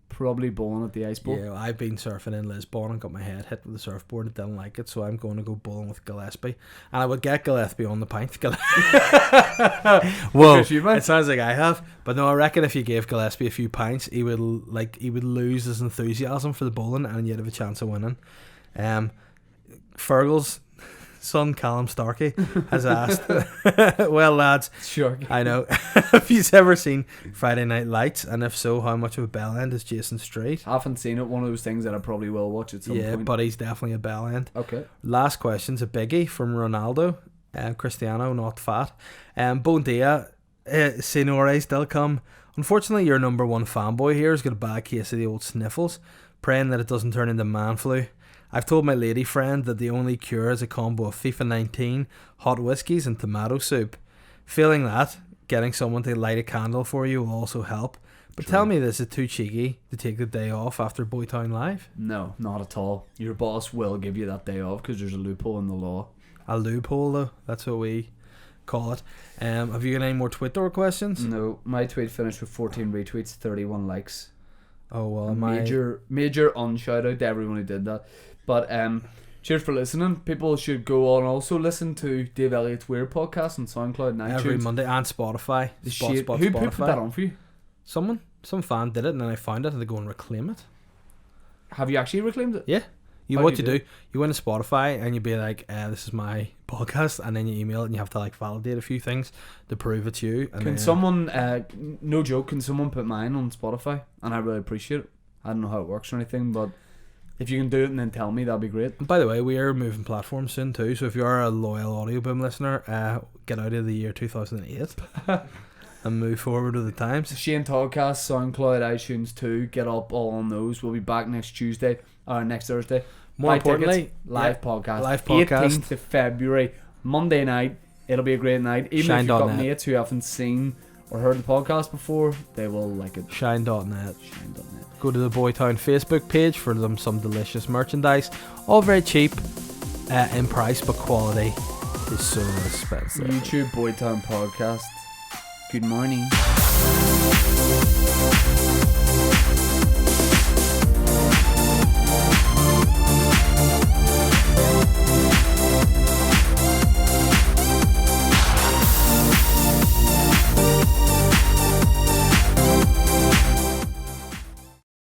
Speaker 1: probably bowling at the ice ball.
Speaker 2: Yeah, I've been surfing in Lisbon and got my head hit with a surfboard and didn't like it, so I'm going to go bowling with Gillespie. And I would get Gillespie on the pint. Whoa, it sounds like I have. But no, I reckon if you gave Gillespie a few pints, he would lose his enthusiasm for the bowling and you'd have a chance of winning. Fergal's son Callum Starkey has asked, well lads,
Speaker 1: Sure.
Speaker 2: I know, have you ever seen Friday Night Lights, and if so, how much of a bell end is Jason Strait?
Speaker 1: I haven't seen it. One of those things that I probably will watch at some point.
Speaker 2: Yeah, but he's definitely a bell end.
Speaker 1: Okay.
Speaker 2: Last question's a biggie from Ronaldo, Cristiano, not fat. Bon dia, senores del come. Unfortunately, your number one fanboy here has got a bad case of the old sniffles, praying that it doesn't turn into man flu. I've told my lady friend that the only cure is a combo of FIFA 19, hot whiskies and tomato soup. Feeling that, getting someone to light a candle for you will also help. But tell me, this is too cheeky to take the day off after Boytown Live?
Speaker 1: No, not at all. Your boss will give you that day off because there's a loophole in the law.
Speaker 2: A loophole though, that's what we call it. Have you got any more Twitter questions?
Speaker 1: No, my tweet finished with 14 retweets, 31 likes.
Speaker 2: Oh well,
Speaker 1: A major unshout out to everyone who did that. But cheers for listening. People should go on also listen to Dave Elliott's Weird podcast on SoundCloud and iTunes.
Speaker 2: every Monday, and Spotify.
Speaker 1: Who
Speaker 2: Spotify.
Speaker 1: put that on for you?
Speaker 2: Some fan did it, and then I found it, and they go and reclaim it.
Speaker 1: Have you actually reclaimed it?
Speaker 2: Yeah.
Speaker 1: How
Speaker 2: What
Speaker 1: do
Speaker 2: you
Speaker 1: you
Speaker 2: do, you went to Spotify and you be like, this is my podcast, and then you email it and you have to like validate a few things to prove it's you. And
Speaker 1: Can someone, no joke, can someone put mine on Spotify? And I really appreciate it. I don't know how it works or anything, but if you can do it and then tell me, that'd be great.
Speaker 2: And by the way, we are moving platforms soon too, so if you are a loyal Audio Boom listener, get out of the year 2008 and move forward with the times.
Speaker 1: Shane Toddcast, SoundCloud, iTunes too. Get up all on those. We'll be back next Thursday.
Speaker 2: More
Speaker 1: Buy
Speaker 2: importantly,
Speaker 1: tickets, live podcast.
Speaker 2: live podcast.
Speaker 1: 18th of February, Monday night. It'll be a great night. Even if you've got mates who haven't seen or heard the podcast before, they will like it.
Speaker 2: Shine.net.
Speaker 1: Shine.net.
Speaker 2: Go to the Boytown Facebook page for them some delicious merchandise. All very cheap in price, but quality is so expensive.
Speaker 1: YouTube Boytown Podcast. Good morning.